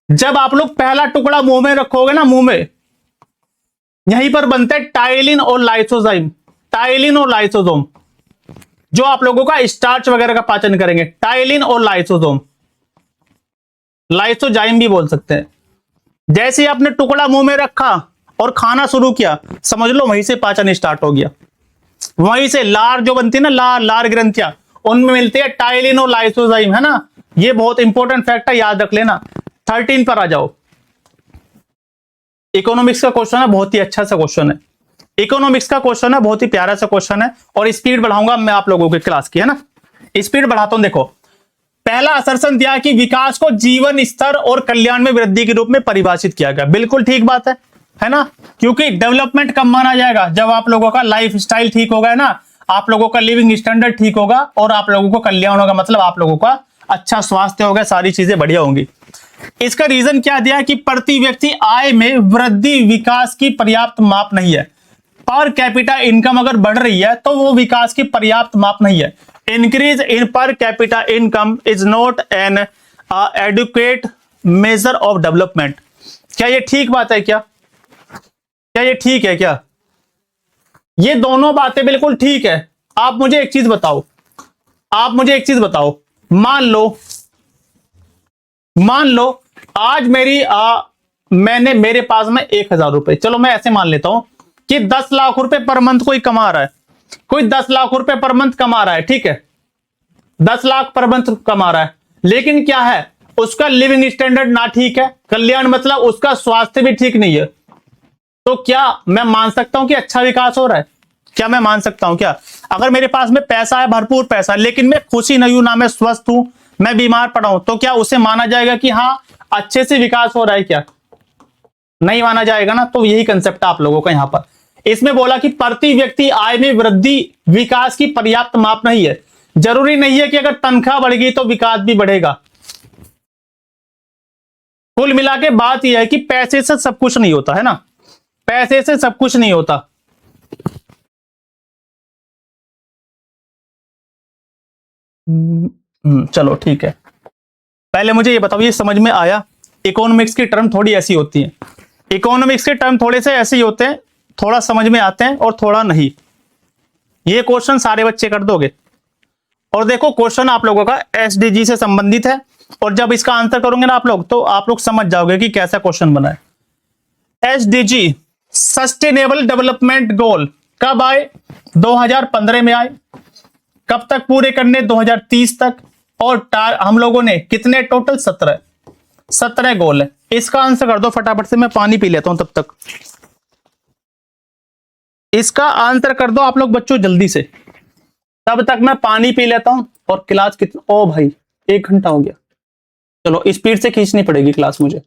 जब आप लोग पहला टुकड़ा मुंह में रखोगे ना, मुंह में, यहीं पर बनते हैं टाइलिन और लाइसोजाइम। टाइलिन और लाइसोसोम जो आप लोगों का स्टार्च वगैरह का पाचन करेंगे। टाइलिन और लाइसोसोम, लाइसोजाइम भी बोल सकते हैं। जैसे ही आपने टुकड़ा मुंह में रखा और खाना शुरू किया, समझ लो वहीं से पाचन स्टार्ट हो गया। वहीं से लार जो बनती है ना, लार ग्रंथियां, उनमें मिलती है टाइलिन और लाइसोजाइम, है ना। ये बहुत इंपॉर्टेंट फैक्ट है, याद रख लेना। 13 पर आ जाओ। इकोनॉमिक्स का क्वेश्चन है, बहुत ही अच्छा सा क्वेश्चन है। इकोनॉमिक्स का क्वेश्चन है, बहुत ही प्यारा सा क्वेश्चन है। और स्पीड बढ़ाऊंगा मैं आप लोगों की क्लास की, है ना। स्पीड बढ़ाता हूं। देखो, पहला असर्शन दिया कि विकास को जीवन स्तर और कल्याण में वृद्धि के रूप में परिभाषित किया गया। बिल्कुल ठीक बात है ना। क्योंकि डेवलपमेंट कब माना जाएगा? जब आप लोगों का लाइफ स्टाइल ठीक होगा, है ना, आप लोगों का लिविंग स्टैंडर्ड ठीक होगा और आप लोगों को कल्याण होगा, मतलब आप लोगों का अच्छा स्वास्थ्य होगा, सारी चीजें बढ़िया होंगी। इसका रीजन क्या दिया कि प्रति व्यक्ति आय में वृद्धि विकास की पर्याप्त माप नहीं है। पर कैपिटा इनकम अगर बढ़ रही है तो वो विकास की पर्याप्त माप नहीं है। Increase in per capita income is not an adequate measure of development. क्या ये ठीक बात है? क्या ये ठीक है? क्या ये दोनों बातें बिल्कुल ठीक है? आप मुझे एक चीज बताओ, मान लो आज मैंने मेरे पास में 1000 रुपए, चलो मैं ऐसे मान लेता हूं कि 10 लाख रुपए पर मंथ कोई कमा रहा है, कोई 10 लाख रुपए पर मंथ कमा रहा है, ठीक है, 10 लाख पर मंथ कमा रहा है। लेकिन क्या है, उसका लिविंग स्टैंडर्ड ना ठीक है, कल्याण मतलब उसका स्वास्थ्य भी ठीक नहीं है। तो क्या मैं मान सकता हूं कि अच्छा विकास हो रहा है? क्या मैं मान सकता हूं? क्या अगर मेरे पास में पैसा है, भरपूर पैसा, लेकिन मैं खुशी नहीं हूं, ना मैं स्वस्थ हूं, मैं बीमार पड़ा हूं, तो क्या उसे माना जाएगा कि हाँ अच्छे से विकास हो रहा है? क्या नहीं माना जाएगा ना। तो यही कंसेप्ट है आप लोगों का यहां पर। इसमें बोला कि प्रति व्यक्ति आय में वृद्धि विकास की पर्याप्त माप नहीं है। जरूरी नहीं है कि अगर तनख्वाह बढ़ेगी तो विकास भी बढ़ेगा। कुल मिला के बात यह है कि पैसे से सब कुछ नहीं होता, है ना, पैसे से सब कुछ नहीं होता। चलो ठीक है, पहले मुझे ये बताओ, ये समझ में आया? इकोनॉमिक्स की टर्म थोड़ी ऐसी होती है, इकोनॉमिक्स के टर्म थोड़े से ऐसे ही होते हैं, थोड़ा समझ में आते हैं और थोड़ा नहीं। ये क्वेश्चन सारे बच्चे कर दोगे। और देखो, क्वेश्चन आप लोगों का एसडीजी से संबंधित है, और जब इसका आंसर करोगे ना आप लोग, तो आप लोग समझ जाओगे कि कैसा क्वेश्चन बना है। एसडीजी सस्टेनेबल डेवलपमेंट गोल कब आए? 2015 में आए। कब तक पूरे करने? 2030 तक। और हम लोगों ने कितने टोटल? 17 गोल है। इसका आंसर कर दो फटाफट से, मैं पानी पी लेता हूं तब तक। इसका आंसर कर दो आप लोग बच्चों जल्दी से, तब तक मैं पानी पी लेता हूं। और क्लास कितना? ओ भाई 1 घंटा हो गया। चलो स्पीड से खींचनी पड़ेगी क्लास मुझे।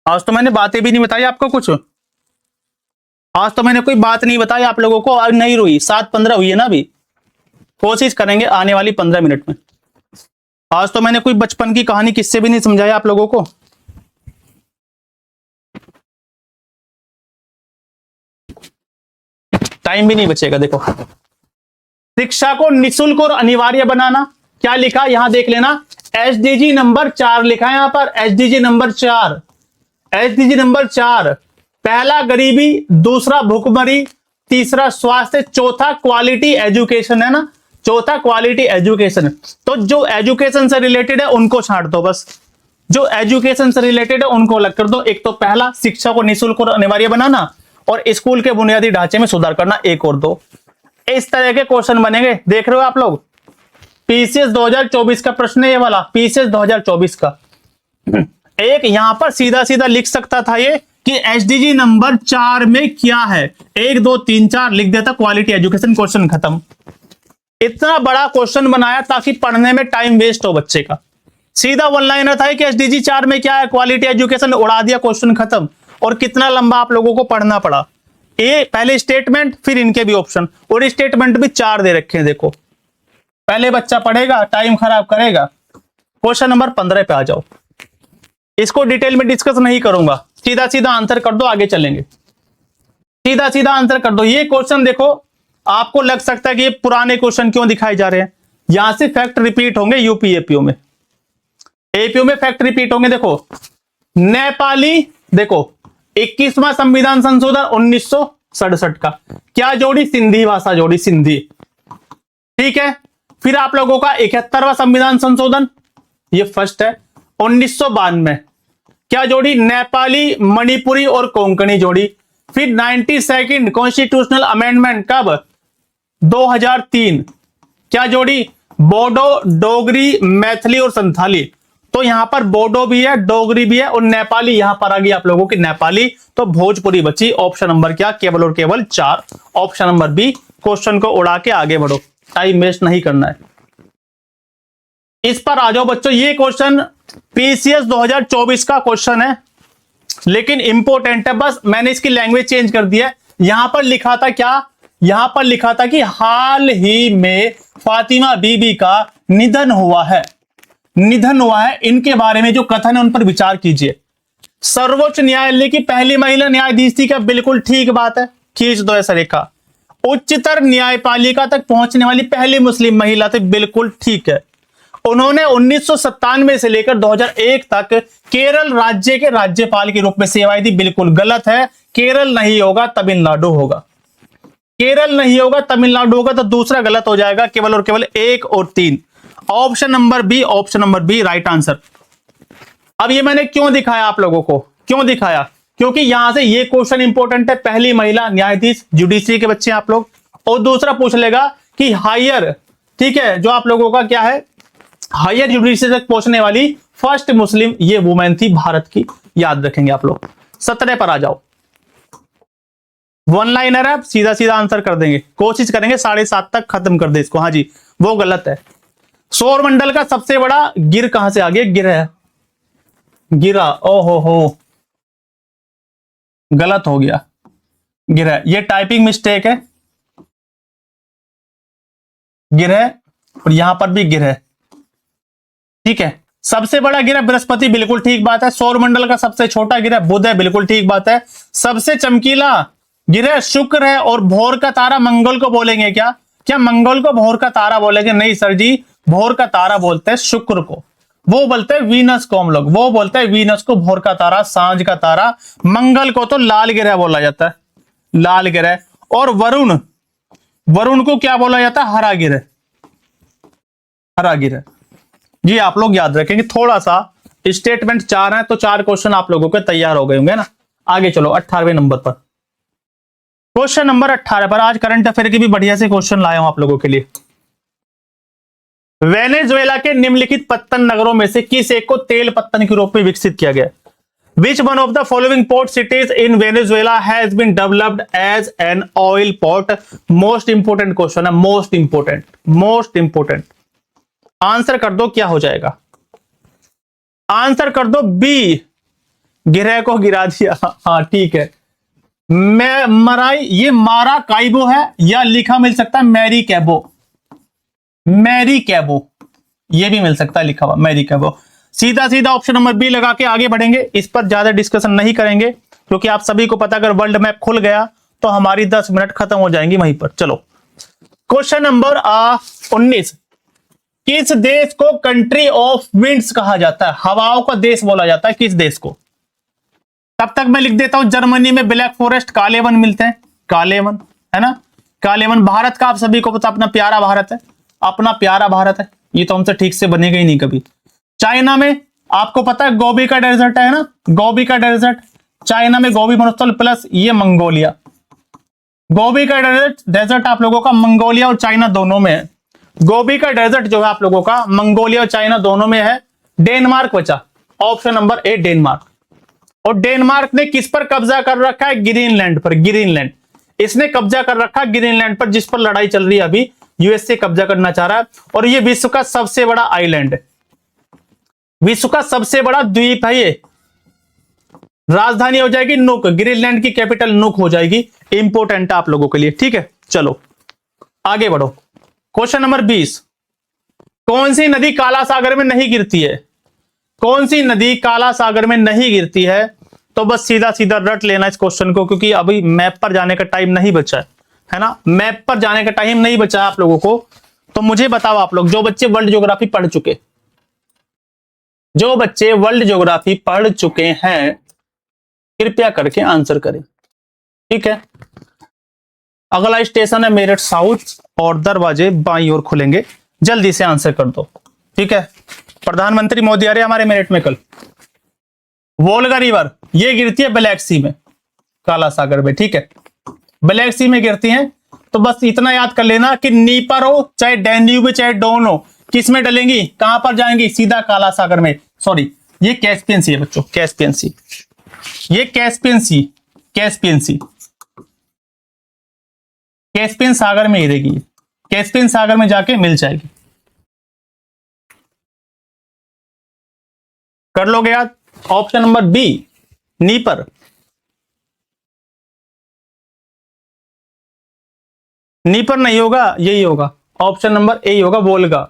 आज तो मैंने बातें भी नहीं बताई आपको कुछ, आज तो मैंने कोई बात नहीं बताई आप लोगों को। आज नहीं हुई, 7:15 हुई है ना अभी। कोशिश करेंगे आने वाली 15 मिनट में। आज तो मैंने कोई बचपन की कहानी किससे भी नहीं समझाया आप लोगों को। टाइम भी नहीं बचेगा। देखो, शिक्षा को निःशुल्क और अनिवार्य बनाना, क्या लिखा यहां देख लेना, एसडीजी नंबर 4 लिखा है यहां पर। एसडीजी नंबर 4, एसडीजी नंबर 4, पहला गरीबी, दूसरा भूखमरी, तीसरा स्वास्थ्य, चौथा क्वालिटी एजुकेशन, है ना, चौथा क्वालिटी एजुकेशन। तो जो एजुकेशन से रिलेटेड है उनको छांट दो बस, जो एजुकेशन से रिलेटेड है उनको अलग कर दो। एक तो पहला शिक्षा को निःशुल्क और अनिवार्य बनाना, और स्कूल के बुनियादी ढांचे में सुधार करना, एक और दो। इस तरह के क्वेश्चन बनेंगे, देख रहे हो आप लोग। पीसीएस 2024 का प्रश्न है ये वाला, पीसीएस 2024 का। एक यहां पर सीधा सीधा लिख सकता था ये कि एसडीजी नंबर 4 में क्या है, 1 2 3 4 लिख देता, क्वालिटी एजुकेशन, क्वेश्चन खत्म। इतना बड़ा क्वेश्चन बनाया ताकि पढ़ने में टाइम वेस्ट हो बच्चे का। सीधा वन लाइनर था कि एसडीजी 4 में क्या है, क्वालिटी एजुकेशन, उड़ा दिया, क्वेश्चन खत्म। और कितना लंबा आप लोगों को पढ़ना पड़ा, ए पहले स्टेटमेंट फिर इनके भी ऑप्शन, और स्टेटमेंट भी 4 दे रखे हैं। देखो पहले बच्चा पढ़ेगा, टाइम खराब करेगा। क्वेश्चन नंबर 15 पे आ जाओ, इसको डिटेल में डिस्कस नहीं करूंगा, सीधा सीधा आंसर कर दो, आगे चलेंगे। सीधा सीधा आंसर कर दो। ये क्वेश्चन देखो, आपको लग सकता है कि ये पुराने क्वेश्चन क्यों दिखाए जा रहे हैं, यहां से फैक्ट रिपीट होंगे यूपी एपीओ में, एपीओ में फैक्ट रिपीट होंगे। देखो नेपाली, देखो 21वां संविधान संशोधन 1967 का, क्या जोड़ी, सिंधी भाषा जोड़ी, सिंधी, ठीक है। फिर आप लोगों का 71वां संविधान संशोधन, ये फर्स्ट है 1992, क्या जोड़ी, नेपाली, मणिपुरी और कोंकणी जोड़ी। फिर 92nd कॉन्स्टिट्यूशनल अमेंडमेंट कब, 2003, क्या जोड़ी, बोडो, डोगरी, मैथिली और संथाली। तो यहां पर बोडो भी है, डोगरी भी है और नेपाली यहां पर आ गई आप लोगों की नेपाली। तो भोजपुरी बची। ऑप्शन नंबर क्या, केवल और केवल 4, ऑप्शन नंबर बी। क्वेश्चन को उड़ा के आगे बढ़ो, टाइम वेस्ट नहीं करना है। इस पर आ जाओ बच्चों, ये क्वेश्चन पीसीएस 2024 का क्वेश्चन है, लेकिन इंपॉर्टेंट है। बस मैंने इसकी लैंग्वेज चेंज कर दिया है। यहां पर लिखा था क्या, यहां पर लिखा था कि हाल ही में फातिमा बीबी का निधन हुआ है, निधन हुआ है। इनके बारे में जो कथन है उन पर विचार कीजिए। सर्वोच्च न्यायालय की पहली महिला न्यायाधीश थी क्या, बिल्कुल ठीक बात है, खींच दो ऐसा रेखा। उच्चतर न्यायपालिका तक पहुंचने वाली पहली मुस्लिम महिला थी, बिल्कुल ठीक है। उन्होंने 1997 से लेकर 2001 तक केरल राज्य के राज्यपाल के रूप में सेवाएं दी, बिल्कुल गलत है। केरल नहीं होगा, तमिलनाडु होगा। केरल नहीं होगा, तमिलनाडु होगा। तो दूसरा गलत हो जाएगा, केवल और केवल 1 और 3, option number B, option number B right answer. अब ये मैंने क्यों दिखाया आप लोगों को, क्यों दिखाया, क्योंकि यहां से ये क्वेश्चन इंपॉर्टेंट है, पहली महिला न्यायाधीश, जुडिशरी के बच्चे आप लोग। और दूसरा पूछ लेगा कि हायर, ठीक है, जो आप लोगों का क्या है, हायर जुडिशरी तक पहुंचने वाली फर्स्ट मुस्लिम ये वुमेन थी भारत की, याद रखेंगे आप लोग। 17 पर आ जाओ, वन लाइनर है, सीधा सीधा आंसर कर देंगे, कोशिश करेंगे 7:30 तक खत्म कर दे इसको। हाँ जी, वो गलत है। सौर मंडल का सबसे बड़ा गिर कहां से आ गया, गिरह, गिरा, ओहो हो, गलत हो गया, गिरह, ये टाइपिंग मिस्टेक है, गिरह, और यहां पर भी गिरह, ठीक है। सबसे बड़ा गिरह बृहस्पति, बिल्कुल ठीक बात है। सौर मंडल का सबसे छोटा गिरह बुध है, बिल्कुल ठीक बात है। सबसे चमकीला गिरह शुक्र है, और भोर का तारा मंगल को बोलेंगे क्या, क्या मंगल को भोर का तारा बोलेंगे, नहीं सर जी, भोर का तारा बोलते हैं शुक्र को, वो बोलते हैं वीनस को, हम लोग वो बोलते हैं वीनस को भोर का तारा, सांझ का तारा। मंगल को तो लाल ग्रह बोला जाता है, लाल ग्रह। और वरुण, वरुण को क्या बोला जाता है, हरा ग्रह, हरा ग्रह। जी आप लोग याद रखेंगे, थोड़ा सा स्टेटमेंट 4 है तो 4 क्वेश्चन आप लोगों के तैयार हो गए होंगे ना। आगे चलो 18वें नंबर पर, क्वेश्चन नंबर 18 पर आज करंट अफेयर की भी बढ़िया से क्वेश्चन लाया हूं आप लोगों के लिए। वेनेजुएला के निम्नलिखित पत्तन नगरों में से किस एक को तेल पत्तन के रूप में विकसित किया गया। Which one of the following port cities in Venezuela has been developed as an oil port. Most important question है, most important, most important. Answer कर दो, क्या हो जाएगा, आंसर कर दो बी, गिरह को गिरा दिया। हाँ ठीक है, मैं मराई, ये मारा काइबो है, या लिखा मिल सकता है मैरी कैबो, मैरी कैबो, ये भी मिल सकता है लिखा हुआ मैरी कैबो। सीधा सीधा ऑप्शन नंबर बी लगा के आगे बढ़ेंगे, इस पर ज्यादा डिस्कशन नहीं करेंगे, क्योंकि आप सभी को पता अगर वर्ल्ड मैप खुल गया तो हमारी 10 मिनट खत्म हो जाएंगी वहीं पर। चलो क्वेश्चन नंबर 19, किस देश को कंट्री ऑफ विंड्स कहा जाता है, हवाओं का देश बोला जाता है, किस देश को। तब तक मैं लिख देता हूं, जर्मनी में ब्लैक फॉरेस्ट, काले वन मिलते हैं, काले वन है ना, काले वन। भारत का आप सभी को पता, अपना प्यारा भारत है, अपना प्यारा भारत है, ये तो हमसे ठीक से बनेगा ही नहीं कभी। चाइना में आपको पता है गोबी का डेजर्ट है ना, गोबी का डेजर्ट, चाइना में गोबी मरुस्थल प्लस ये मंगोलिया, गोबी का डेजर्ट आप लोगों का मंगोलिया और चाइना दोनों में है। गोबी का डेजर्ट जो है आप लोगों का मंगोलिया और चाइना दोनों में है। डेनमार्क बचा, ऑप्शन नंबर ए डेनमार्क। और डेनमार्क ने किस पर कब्जा कर रखा है, ग्रीनलैंड पर, ग्रीनलैंड इसने कब्जा कर रखा है, ग्रीनलैंड पर, जिस पर लड़ाई चल रही है अभी, यूएसए कब्जा करना चाह रहा है। और ये विश्व का सबसे बड़ा आइलैंड है, विश्व का सबसे बड़ा द्वीप है ये। राजधानी हो जाएगी नुक, ग्रीनलैंड की कैपिटल नुक हो जाएगी। इंपोर्टेंट है आप लोगों के लिए, ठीक है। चलो आगे बढ़ो। क्वेश्चन नंबर 20, कौन सी नदी काला सागर में नहीं गिरती है? कौन सी नदी काला सागर में नहीं गिरती है? तो बस सीधा सीधा रट लेना इस क्वेश्चन को, क्योंकि अभी मैप पर जाने का टाइम नहीं बचा है ना। मैप पर जाने का टाइम नहीं बचा है आप लोगों को। तो मुझे बताओ आप लोग, जो बच्चे वर्ल्ड ज्योग्राफी पढ़ चुके, जो बच्चे वर्ल्ड ज्योग्राफी पढ़ चुके हैं, कृपया करके आंसर करें, ठीक है। अगला स्टेशन है मेरठ साउथ और दरवाजे बाईं ओर खुलेंगे। जल्दी से आंसर कर दो, ठीक है। प्रधानमंत्री मोदी आ रहे हमारे मेरठ में कल। वोल्गा रिवर ये गिरती है ब्लैक सी में, काला सागर में, ठीक है। ब्लैक सी में गिरती हैं। तो बस इतना याद कर लेना कि नीपर हो चाहे डैन्यूब चाहे डोन हो, किस में डलेंगी, कहां पर जाएंगी? सीधा काला सागर में। सॉरी, ये कैस्पियन सी है बच्चों, कैस्पियन सी, ये कैस्पियन सी, कैस्पियन सी, कैस्पियन सागर में गिरेगी। कैस्पियन सागर में जाके मिल जाएगी। कर लोगे याद? Option number B Dnieper. Dnieper नहीं होगा, यही होगा, ऑप्शन नंबर ए होगा, वोल्गा।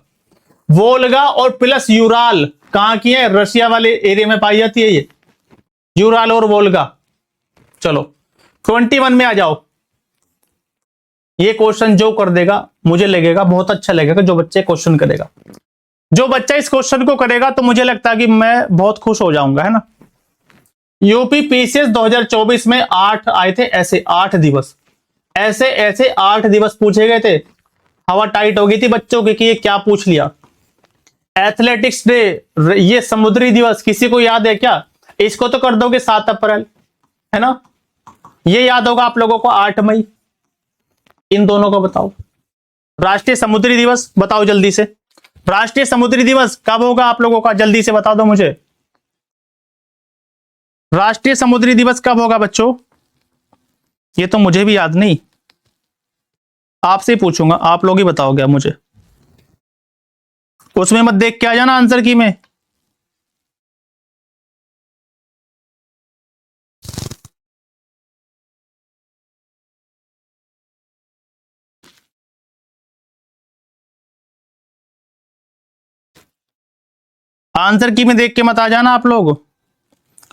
वोल्गा और प्लस यूराल कहां की है? रशिया वाले एरिया में पाई जाती है ये, यूराल और वोल्गा। चलो 21 में आ जाओ। ये क्वेश्चन जो कर देगा मुझे लगेगा बहुत अच्छा लगेगा, जो बच्चे क्वेश्चन करेगा, जो बच्चा इस क्वेश्चन को करेगा तो मुझे लगता है कि मैं बहुत खुश हो जाऊंगा, है ना। यूपी पीसीएस 2024 में 8 आए थे ऐसे, 8 दिवस ऐसे ऐसे 8 दिवस पूछे गए थे। हवा टाइट हो गई थी बच्चों की कि ये क्या पूछ लिया। एथलेटिक्स डे, ये समुद्री दिवस किसी को याद है क्या? इसको तो कर दोगे 7 अप्रैल, है ना। ये याद होगा आप लोगों को 8 मई। इन दोनों को बताओ। राष्ट्रीय समुद्री दिवस बताओ जल्दी से। राष्ट्रीय समुद्री दिवस कब होगा आप लोगों का? जल्दी से बता दो मुझे। राष्ट्रीय समुद्री दिवस कब होगा बच्चों? ये तो मुझे भी याद नहीं, आपसे ही पूछूंगा, आप लोग ही बताओगे मुझे। उसमें मत देख के आ जाना आंसर की में। आंसर की में देख के मत आ जाना आप लोग।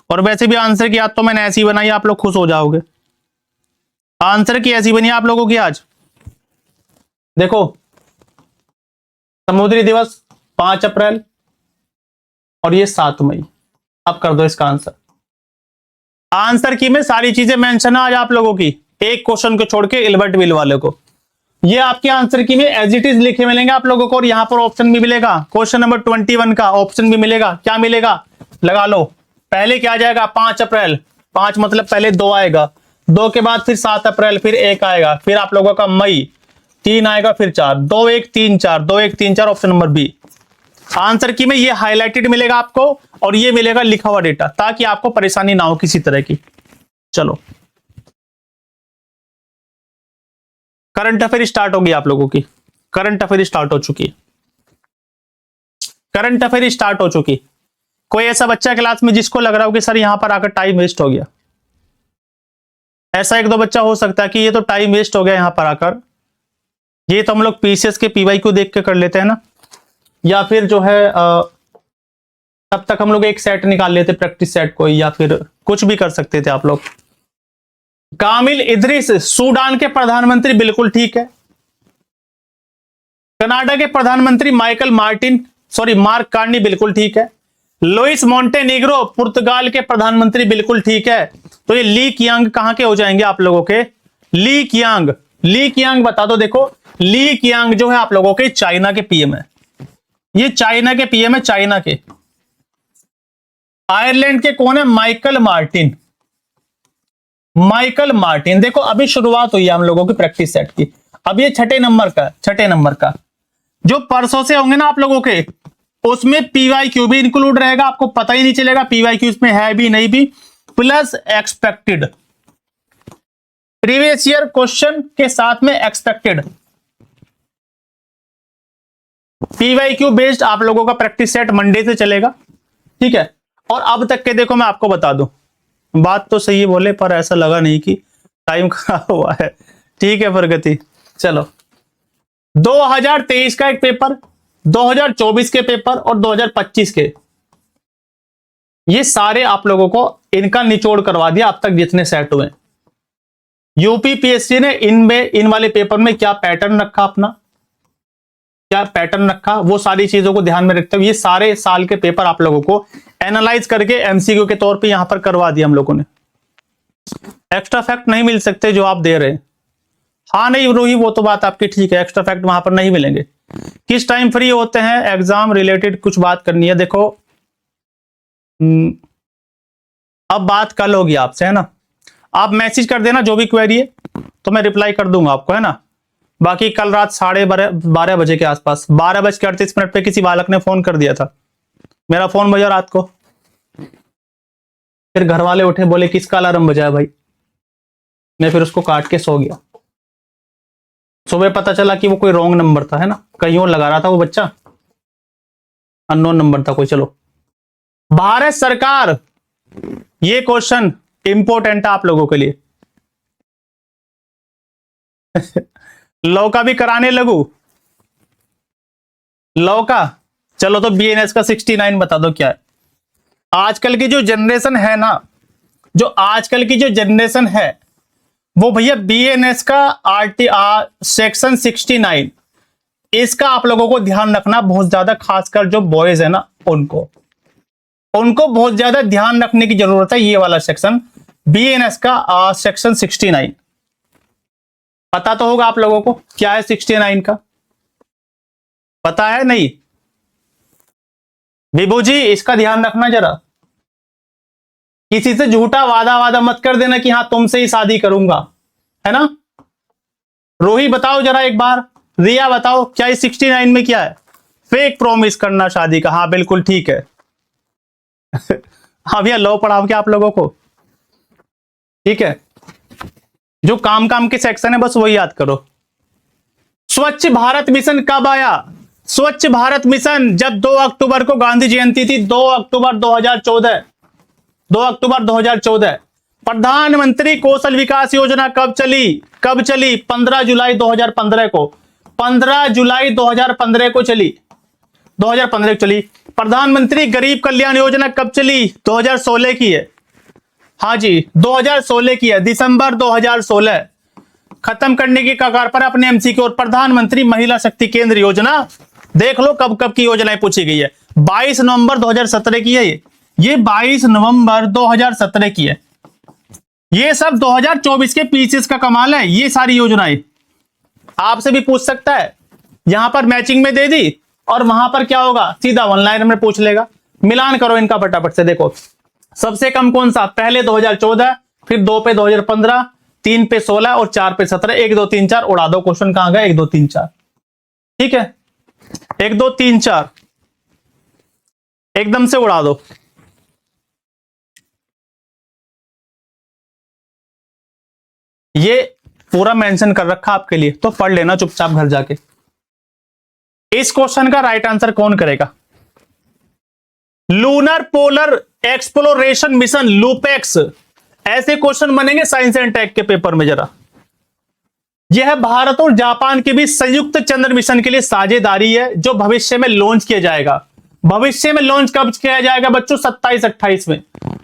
और वैसे भी आंसर की याद तो मैंने ऐसी बनाई, आप लोग खुश हो जाओगे। आंसर की ऐसी बनी आप लोगों की आज। देखो, समुद्री दिवस 5 अप्रैल और ये 7 मई। अब कर दो इसका आंसर। आंसर की में सारी चीजें मेंशन है आज आप लोगों की, एक क्वेश्चन को छोड़ के इल्बर्ट विल वाले को। ये आपके आंसर की में एज इट इज लिखे मिलेंगे आप लोगों को, और यहां पर ऑप्शन भी मिलेगा। क्वेश्चन नंबर 21 का ऑप्शन भी मिलेगा। क्या मिलेगा? लगा लो। पहले क्या आ जाएगा? 5 अप्रैल, 5 मतलब पहले 2 आएगा, 2 के बाद फिर 7 अप्रैल, फिर 1 आएगा, फिर आप लोगों का मई, 3 आएगा, फिर 4, 2 1 3 4, 2 1 3 4, ऑप्शन नंबर बी। आंसर की में ये हाईलाइटेड मिलेगा आपको, और ये मिलेगा लिखा हुआ डेटा, ताकि आपको परेशानी ना हो किसी तरह की। चलो करंट अफेयर स्टार्ट होगी आप लोगों की। करंट अफेयर स्टार्ट हो चुकी है। करंट अफेयर स्टार्ट हो चुकी। कोई ऐसा बच्चा क्लास में जिसको लग रहा हो कि सर यहां पर आकर टाइम वेस्ट हो गया? ऐसा 1-2 बच्चा हो सकता है कि ये तो टाइम वेस्ट हो गया यहां पर आकर। ये तो हम लोग पीसीएस के पीवाई को देख के कर लेते हैं ना, या फिर जो है तब तक हम लोग एक सेट निकाल लेते, प्रैक्टिस सेट कोई, या फिर कुछ भी कर सकते थे आप लोग। कामिल इदरिस सूडान के प्रधानमंत्री, बिल्कुल ठीक है। कनाडा के प्रधानमंत्री मार्क कार्नी, बिल्कुल ठीक है। लुइस मोंटेनेग्रो पुर्तगाल के प्रधानमंत्री, बिल्कुल ठीक है। तो ये ली कियांग कहां के हो जाएंगे आप लोगों के? ली कियांग बता दो। देखो, ली कियांग जो है आप लोगों के चाइना के पीएम है। ये चाइना के पीएम है, चाइना के। आयरलैंड के कौन है? Michael Martin. देखो अभी शुरुआत हुई है हम लोगों की प्रैक्टिस सेट की। अब ये छठे नंबर का जो परसों से होंगे ना आप लोगों के, उसमें पीवाईक्यू भी इंक्लूड रहेगा। आपको पता ही नहीं चलेगा पीवाईक्यू इसमें है भी नहीं भी, plus expected previous year question के साथ में एक्सपेक्टेड। पीवाईक्यू बेस्ड आप लोगों का प्रैक्टिस सेट मंडे से चलेगा। ठीक है। और अब तक के देखो मैं आपको बता दूं, बात तो सही बोले पर ऐसा लगा नहीं कि टाइम खराब हुआ है। ठीक है प्रगति, चलो 2023 का एक पेपर, 2024 के पेपर और 2025 के, ये सारे आप लोगों को इनका निचोड़ करवा दिया अब तक जितने सेट हुए। यूपीपीएससी ने इनमें इन वाले पेपर में क्या पैटर्न रखा, अपना क्या पैटर्न रखा, वो सारी चीजों को ध्यान में रखते हुए ये सारे साल के पेपर आप लोगों को एनालाइज करके एमसीक्यू के तौर पे यहां पर करवा दिया हम लोगों ने। एक्स्ट्रा फैक्ट नहीं मिल सकते जो आप दे रहे हैं। हाँ नहीं रोही, वो तो बात आपकी ठीक है, एक्स्ट्रा फैक्ट वहां पर नहीं मिलेंगे। किस टाइम फ्री होते हैं, एग्जाम रिलेटेड कुछ बात करनी है। देखो अब बात कल होगी आपसे, है ना। आप मैसेज कर देना जो भी क्वेरी है, तो मैं रिप्लाई कर दूंगा आपको, है ना। बाकी कल रात 12:30 बजे के आसपास, 12:38 पे किसी बालक ने फोन कर दिया था, मेरा फोन बजा रात को। फिर घर वाले उठे, बोले किसका अलार्म बजा है भाई। मैं फिर उसको काट के सो गया। सुबह पता चला कि वो कोई रॉन्ग नंबर था, है ना, कहीं और लगा रहा था वो बच्चा, अननोन नंबर था कोई। चलो, भारत सरकार, ये क्वेश्चन इंपॉर्टेंट है आप लोगों के लिए। लॉ का भी कराने लगू, लॉ का। चलो तो बीएनएस का 69 बता दो क्या है। आजकल की जो जनरेशन है ना, जो आजकल की जो जनरेशन है वो भैया बीएनएस का सेक्शन 69, इसका आप लोगों को ध्यान रखना बहुत ज्यादा, खासकर जो बॉयज है ना उनको बहुत ज्यादा ध्यान रखने की जरूरत है। ये वाला सेक्शन बीएनएस का सेक्शन 69 पता तो होगा आप लोगों को क्या है। 69 का पता है नहीं? विभू जी इसका ध्यान रखना जरा, किसी से झूठा वादा मत कर देना कि हाँ तुमसे ही शादी करूंगा, है ना। रोही बताओ जरा एक बार, रिया बताओ क्या ये 69 में क्या है? फेक प्रॉमिस करना शादी का, हाँ बिल्कुल ठीक है। हाँ भैया लॉ पढ़ाओ क्या आप लोगों को, ठीक है। जो काम के सेक्शन है बस वही याद करो। स्वच्छ भारत मिशन कब आया? स्वच्छ भारत मिशन जब 2 अक्टूबर को गांधी जयंती थी, 2 अक्टूबर 2014। प्रधानमंत्री कौशल विकास योजना कब चली? 15 जुलाई 2015 को, 15 जुलाई 2015 को चली, 2015 को चली। प्रधानमंत्री गरीब कल्याण योजना कब चली? 2016 की है, हाँ जी 2016 की है, दिसंबर 2016। खत्म करने की कगार पर अपने एमसीक्यू। और प्रधानमंत्री महिला शक्ति केंद्र योजना देख लो कब की योजनाएं पूछी गई है। 22 नवंबर 2017 की है ये 22 नवंबर 2017 की है। ये सब 2024 के पीसीएस का कमाल है। ये सारी योजनाएं आपसे भी पूछ सकता है, यहां पर मैचिंग में दे दी और वहां पर क्या होगा, सीधा वन लाइनर में पूछ लेगा। मिलान करो इनका फटाफट से। देखो सबसे कम कौन सा, पहले 2014, फिर 2 पे 2015, 3 पे 16 और 4 पे 17। 1 2 3 4 उड़ा दो, क्वेश्चन कहां गया? 1 2 3 4, ठीक है 1 2 3 4 एकदम से उड़ा दो। ये पूरा मेंशन कर रखा आपके लिए, तो पढ़ लेना चुपचाप घर जाके। इस क्वेश्चन का राइट आंसर कौन करेगा? Lunar polar exploration mission, LUPEX. ऐसे क्वेश्चन बनेंगे साइंस एंड टेक के पेपर में जरा। यह भारत और जापान के बीच संयुक्त चंद्र मिशन के लिए साझेदारी है, जो भविष्य में लॉन्च किया जाएगा। भविष्य में लॉन्च कब किया जाएगा बच्चों? 27-28 में,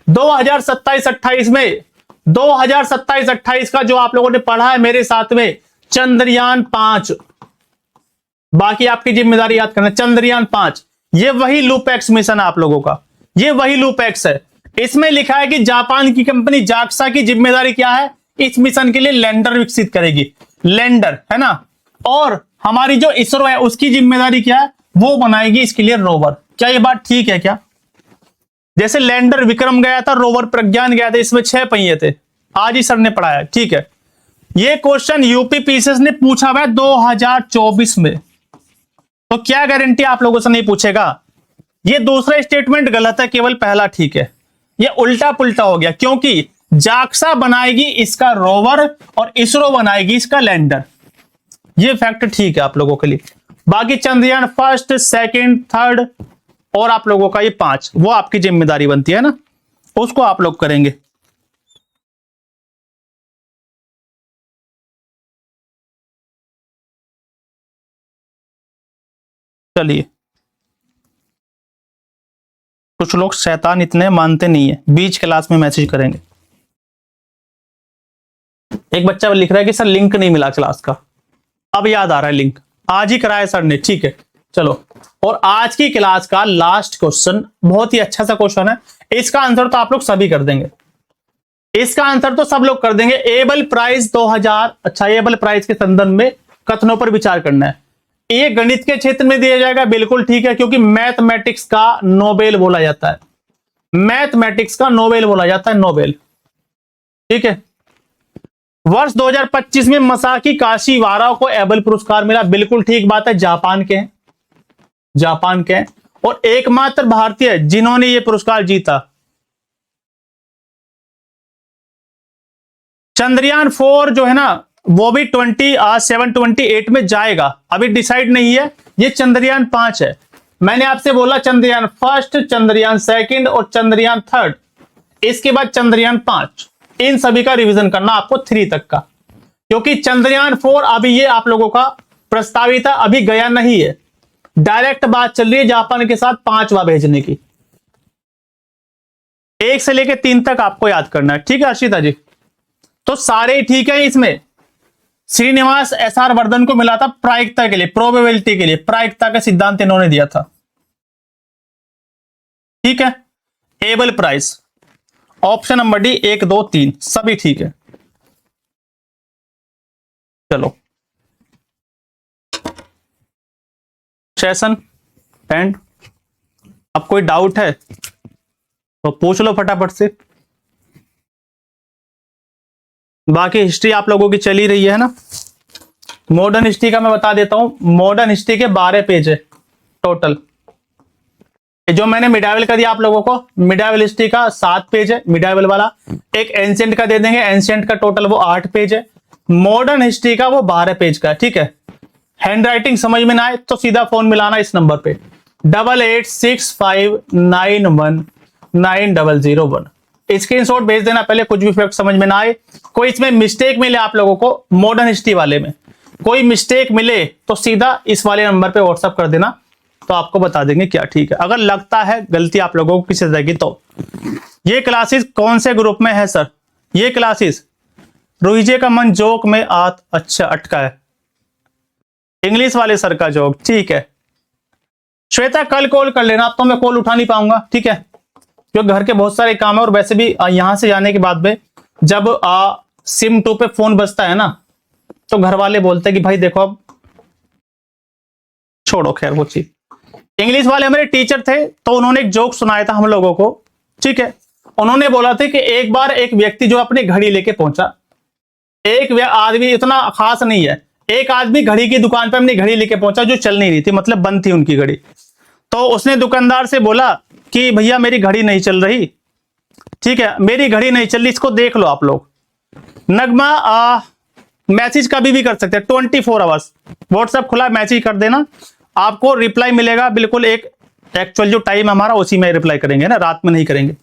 2027-28 में। 2027-28 का जो आप लोगों ने पढ़ा है मेरे साथ में, चंद्रयान 5। बाकी आपकी जिम्मेदारी याद करना, चंद्रयान 5 ये वही लूपेक्स मिशन है आप लोगों का, ये वही लूपेक्स है। इसमें लिखा है कि जापान की कंपनी जाक्सा की जिम्मेदारी क्या है? इस मिशन के लिए लैंडर विकसित करेगी, लैंडर, है ना। और हमारी जो इसरो है उसकी जिम्मेदारी क्या है? वो बनाएगी इसके लिए रोवर। क्या ये बात ठीक है क्या? जैसे लैंडर विक्रम गया था, रोवर प्रज्ञान गया था, इसमें 6 पहिए थे। आज ही सर ने पढ़ाया, ठीक है। ये क्वेश्चन यूपी पीसीएस ने पूछा हुआ है 2024 में, तो क्या गारंटी आप लोगों से नहीं पूछेगा? ये दूसरा स्टेटमेंट गलत है, केवल पहला ठीक है। ये उल्टा पुल्टा हो गया, क्योंकि जाक्सा बनाएगी इसका रोवर और इसरो बनाएगी इसका लैंडर। ये फैक्ट ठीक है आप लोगों के लिए। बाकी चंद्रयान 1, 2, 3 और आप लोगों का ये 5, वो आपकी जिम्मेदारी बनती है ना, उसको आप लोग करेंगे। चलिए, कुछ लोग शैतान इतने मानते नहीं है, बीच क्लास में मैसेज करेंगे। एक बच्चा लिख रहा है कि सर लिंक नहीं मिला क्लास का, अब याद आ रहा है लिंक आज ही कराया सर ने, ठीक है चलो। और आज की क्लास का लास्ट क्वेश्चन बहुत ही अच्छा सा क्वेश्चन है, इसका आंसर तो आप लोग सभी कर देंगे, इसका आंसर तो सब लोग कर देंगे। एबल प्राइज 2000, अच्छा एबल प्राइज के संदर्भ में कथनों पर विचार करना है। ये गणित के क्षेत्र में दिया जाएगा, बिल्कुल ठीक है, क्योंकि मैथमेटिक्स का नोबेल बोला जाता है, मैथमेटिक्स का नोबेल बोला जाता है, नोबेल, ठीक है। वर्ष 2025 में मसाकी काशीवारा को एबल पुरस्कार मिला, बिल्कुल ठीक बात है, जापान के हैं, जापान के हैं, और एकमात्र भारतीय जिन्होंने यह पुरस्कार जीता। चंद्रयान 4 जो है ना, वो भी 728 में जाएगा, अभी डिसाइड नहीं है। ये चंद्रयान 5 है, मैंने आपसे बोला चंद्रयान फर्स्ट, चंद्रयान सेकंड और चंद्रयान थर्ड, इसके बाद चंद्रयान 5, इन सभी का रिवीजन करना आपको 3 तक का, क्योंकि चंद्रयान 4 अभी ये आप लोगों का प्रस्तावित है, अभी गया नहीं है, डायरेक्ट बात चल रही है जापान के साथ 5वां भेजने की। 1 से लेकर 3 तक आपको याद करना है, ठीक है अर्षिता जी। तो सारे ठीक है, इसमें श्रीनिवास एसआर वर्धन को मिला था प्रायिकता के लिए, प्रोबेबिलिटी के लिए, प्रायिकता का सिद्धांत इन्होंने दिया था, ठीक है। Able price option number D 1 2 3 सभी ठीक है। चलो सेशन एंड, अब कोई डाउट है तो पूछ लो फटाफट से, बाकी हिस्ट्री आप लोगों की चली रही है ना। मॉडर्न हिस्ट्री का मैं बता देता हूं, मॉडर्न हिस्ट्री के 12 पेज है टोटल, जो मैंने मिडाइवल का दिया आप लोगों को, मिडाइवल हिस्ट्री का 7 पेज है मिडाइवल वाला, एक एंशिएंट का दे देंगे, एंशिएंट का टोटल वो 8 पेज है, मॉडर्न हिस्ट्री का वो 12 पेज का है, ठीक है। हैंड राइटिंग समझ में ना आए तो सीधा फोन मिलाना इस नंबर पे 8865919001, स्क्रीनशॉट भेज देना पहले, कुछ भी फैक्ट समझ में ना आए, कोई इसमें मिस्टेक मिले आप लोगों को, मॉडर्न हिस्ट्री वाले में कोई मिस्टेक मिले तो सीधा इस वाले नंबर पे व्हाट्सअप कर देना, तो आपको बता देंगे क्या ठीक है। अगर लगता है गलती आप लोगों को किसी तरह की, तो ये क्लासेस कौन से ग्रुप में है सर? ये क्लासेस रोहिजे का मन जोक में अच्छा अटका है, इंग्लिश वाले सर का जोक, ठीक है। श्वेता कल कॉल कर लेना, अब तो मैं कॉल उठा नहीं पाऊंगा, ठीक है, क्योंकि घर के बहुत सारे काम है, और वैसे भी यहां से जाने के बाद में जब सिम 2 पे फोन बजता है ना, तो घर वाले बोलते हैं कि भाई देखो अब छोड़ो, खैर वो चीज। इंग्लिश वाले हमारे टीचर थे, तो उन्होंने एक जोक सुनाया था हम लोगों को, ठीक है। उन्होंने बोला था कि एक बार एक व्यक्ति जो अपनी घड़ी लेके पहुंचा, एक आदमी इतना खास नहीं है, एक आदमी घड़ी की दुकान पे अपनी घड़ी लेके पहुंचा जो चल नहीं रही थी, मतलब बंद थी उनकी घड़ी। तो उसने दुकानदार से बोला कि भैया मेरी घड़ी नहीं चल रही, ठीक है, मेरी घड़ी नहीं चल रही, इसको देख लो आप लोग। नगमा मैसेज कभी भी कर सकते हैं, 24 आवर्स व्हाट्सएप खुला, मैसेज कर देना, आपको रिप्लाई मिलेगा बिल्कुल एक एक्चुअल जो टाइम हमारा उसी में रिप्लाई करेंगे ना, रात में नहीं करेंगे।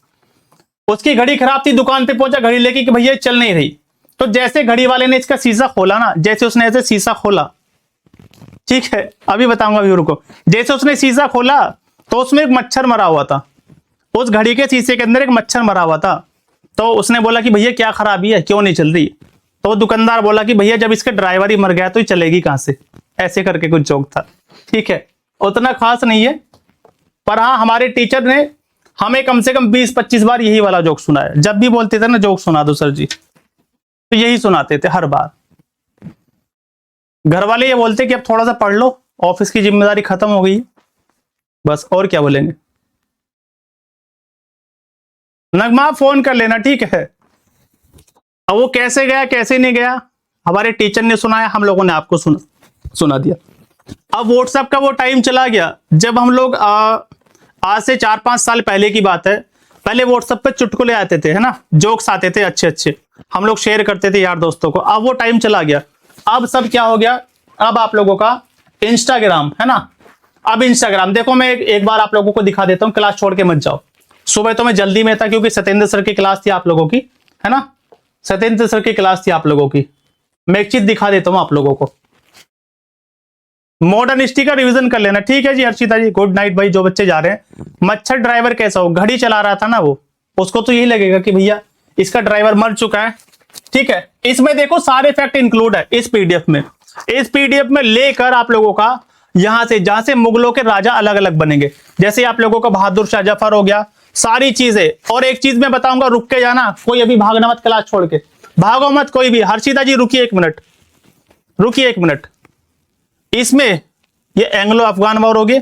उसकी घड़ी खराब थी, दुकान पे पहुंचा घड़ी लेके कि भैया चल नहीं रही, तो जैसे घड़ी वाले ने इसका शीशा खोला ना, जैसे उसने ऐसे शीशा खोला, ठीक है, अभी बताऊंगा व्यूअर को, जैसे उसने शीशा खोला तो उसमें एक मच्छर मरा हुआ था, उस घड़ी के शीशे के अंदर एक मच्छर मरा हुआ था। तो उसने बोला कि भैया क्या खराबी है, क्यों नहीं चल रही? तो दुकानदार बोला कि भैया जब इसका ड्राइवर ही मर गया तो ये चलेगी कहां से, ऐसे करके कुछ जोक था, ठीक है, उतना खास नहीं है, पर हाँ हमारे टीचर ने हमें कम से कम 20-25 बार यही वाला जोक सुनाया, जब भी बोलते थे ना जोक सुना दो सर जी, तो यही सुनाते थे हर बार। घर वाले ये बोलते कि अब थोड़ा सा पढ़ लो, ऑफिस की जिम्मेदारी खत्म हो गई, बस, और क्या बोलेंगे। नगमा फोन कर लेना, ठीक है। अब वो कैसे गया कैसे नहीं गया, हमारे टीचर ने सुनाया, हम लोगों ने आपको सुना दिया। अब व्हाट्सएप का वो टाइम चला गया जब हम लोग आज से 4-5 साल पहले की बात है, पहले व्हाट्सएप पे चुटकुले आते थे, है ना, जोक्स आते थे अच्छे अच्छे, हम लोग शेयर करते थे यार दोस्तों को। अब वो टाइम चला गया, अब सब क्या हो गया, अब आप लोगों का इंस्टाग्राम, है ना, अब इंस्टाग्राम देखो, मैं एक बार आप लोगों को दिखा देता हूं, क्लास छोड़ के मत जाओ। सुबह तो मैं जल्दी में था क्योंकि सत्येंद्र सर की क्लास थी आप लोगों की, है ना, सत्येंद्र सर की क्लास थी आप लोगों की। मैं एक चीज दिखा देता हूं आप लोगों को, मॉडर्न हिस्ट्री का रिवीजन कर लेना, ठीक है जी हर्षिता जी, गुड नाइट भाई। जो बच्चे जा रहे हैं, मच्छर ड्राइवर कैसा हो, घड़ी चला रहा था ना वो, उसको तो यही लगेगा कि भैया इसका ड्राइवर मर चुका है, ठीक है। इसमें देखो सारे फैक्ट इंक्लूड है इस पीडीएफ में, इस पीडीएफ में लेकर आप लोगों का यहां से, जहां से मुगलों के राजा अलग अलग बनेंगे, जैसे आप लोगों का बहादुर शाह जफर हो गया, सारी चीजें। और एक चीज मैं बताऊंगा, रुक के जाना, कोई अभी भागना मत, क्लास छोड़ के भागो मत कोई भी। हर्षिता जी रुकिए एक मिनट, रुकिए एक मिनट। इसमें ये एंग्लो अफगान वॉर हो गया,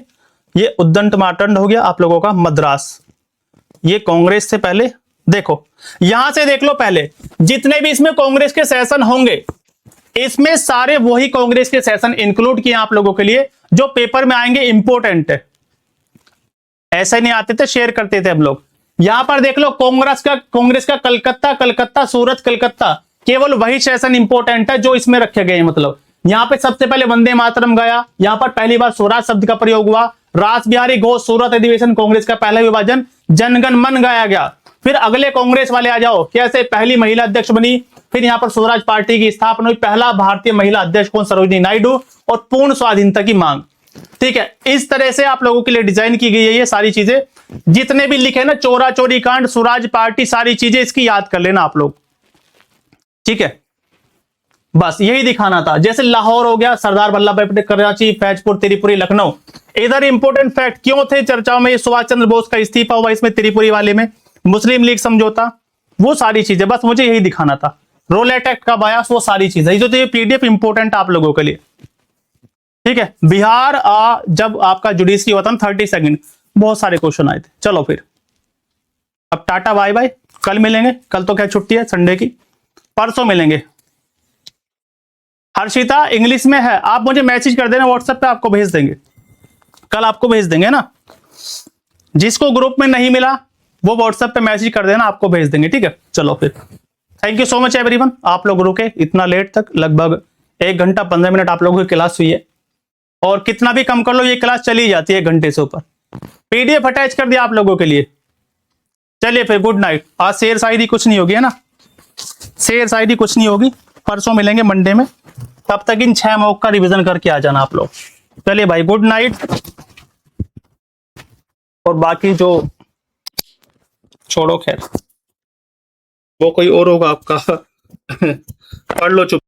ये उद्दंड मार्तंड हो गया आप लोगों का मद्रास, ये कांग्रेस से पहले। देखो यहां से देख लो, पहले जितने भी इसमें कांग्रेस के सेशन होंगे, इसमें सारे वही कांग्रेस के सेशन इंक्लूड किए आप लोगों के लिए, जो पेपर में आएंगे, इंपोर्टेंट है। ऐसे नहीं आते थे, शेयर करते थे हम लोग। यहां पर देख लो, कांग्रेस का कलकत्ता, कलकत्ता, सूरत, कलकत्ता, केवल वही सेशन इंपोर्टेंट है जो इसमें रखे गए हैं। मतलब यहां पे सबसे पहले वंदे मातरम गया, यहां पर पहली बार स्वराज शब्द का प्रयोग हुआ, रास बिहारी घोष, सूरत अधिवेशन, कांग्रेस का पहला विभाजन, जनगण मन गाया गया। फिर अगले कांग्रेस वाले आ जाओ, कैसे पहली महिला अध्यक्ष बनी, फिर यहां पर स्वराज पार्टी की स्थापना हुई, पहला भारतीय महिला अध्यक्ष कौन, सरोजिनी नायडू, और पूर्ण स्वाधीनता की मांग, ठीक है। इस तरह से आप लोगों के लिए डिजाइन की गई है ये सारी चीजें, जितने भी लिखे ना, चोरा चोरी कांड, स्वराज पार्टी, सारी चीजें इसकी याद कर लेना आप लोग, ठीक है। बस यही दिखाना था। जैसे लाहौर हो गया, सरदार वल्लभ भाई पटेल, कराची, फैजपुर, त्रिपुरी, लखनऊ। इधर इंपोर्टेंट फैक्ट क्यों थे चर्चाओं में, सुभाष चंद्र बोस का इस्तीफा हुआ इसमें, त्रिपुरी वाले में, मुस्लिम लीग समझौता, वो सारी चीजें, बस मुझे यही दिखाना था। रोलेट एक्ट का बयास, वो सारी चीजें, जो तो पीडीएफ इंपोर्टेंट आप लोगों के लिए, ठीक है। बिहार जब आपका जुडिशरी हुआ था 30 सेकंड, बहुत सारे क्वेश्चन आए थे। चलो फिर अब टाटा बाय बाय, कल मिलेंगे, कल तो क्या छुट्टी है संडे की, परसों मिलेंगे। हर्षिता इंग्लिश में है, आप मुझे मैसेज कर देना व्हाट्सएप पे, आपको भेज देंगे, कल आपको भेज देंगे ना। जिसको ग्रुप में नहीं मिला वो व्हाट्सएप पे मैसेज कर देना, आपको भेज देंगे, ठीक है। चलो फिर, thank you so much everyone, आप लोग रुके इतना लेट तक, लगभग 1 घंटा 15 मिनट आप लोगों की क्लास हुई है, और कितना भी कम कर लो ये क्लास चली जाती है 1 घंटे से ऊपर। पीडीएफ अटैच कर दिया आप लोगों के लिए। चलिए फिर, गुड नाइट। आज शेयर शायरी कुछ नहीं होगी, है ना, शेयर शायरी कुछ नहीं होगी, परसों मिलेंगे मंडे में। तब तक इन 6 मॉक का रिवीजन करके आ जाना आप लोग। चलिए भाई, गुड नाइट। और बाकी जो छोड़ो, खैर वो कोई और होगा आपका पढ़ लो चुप।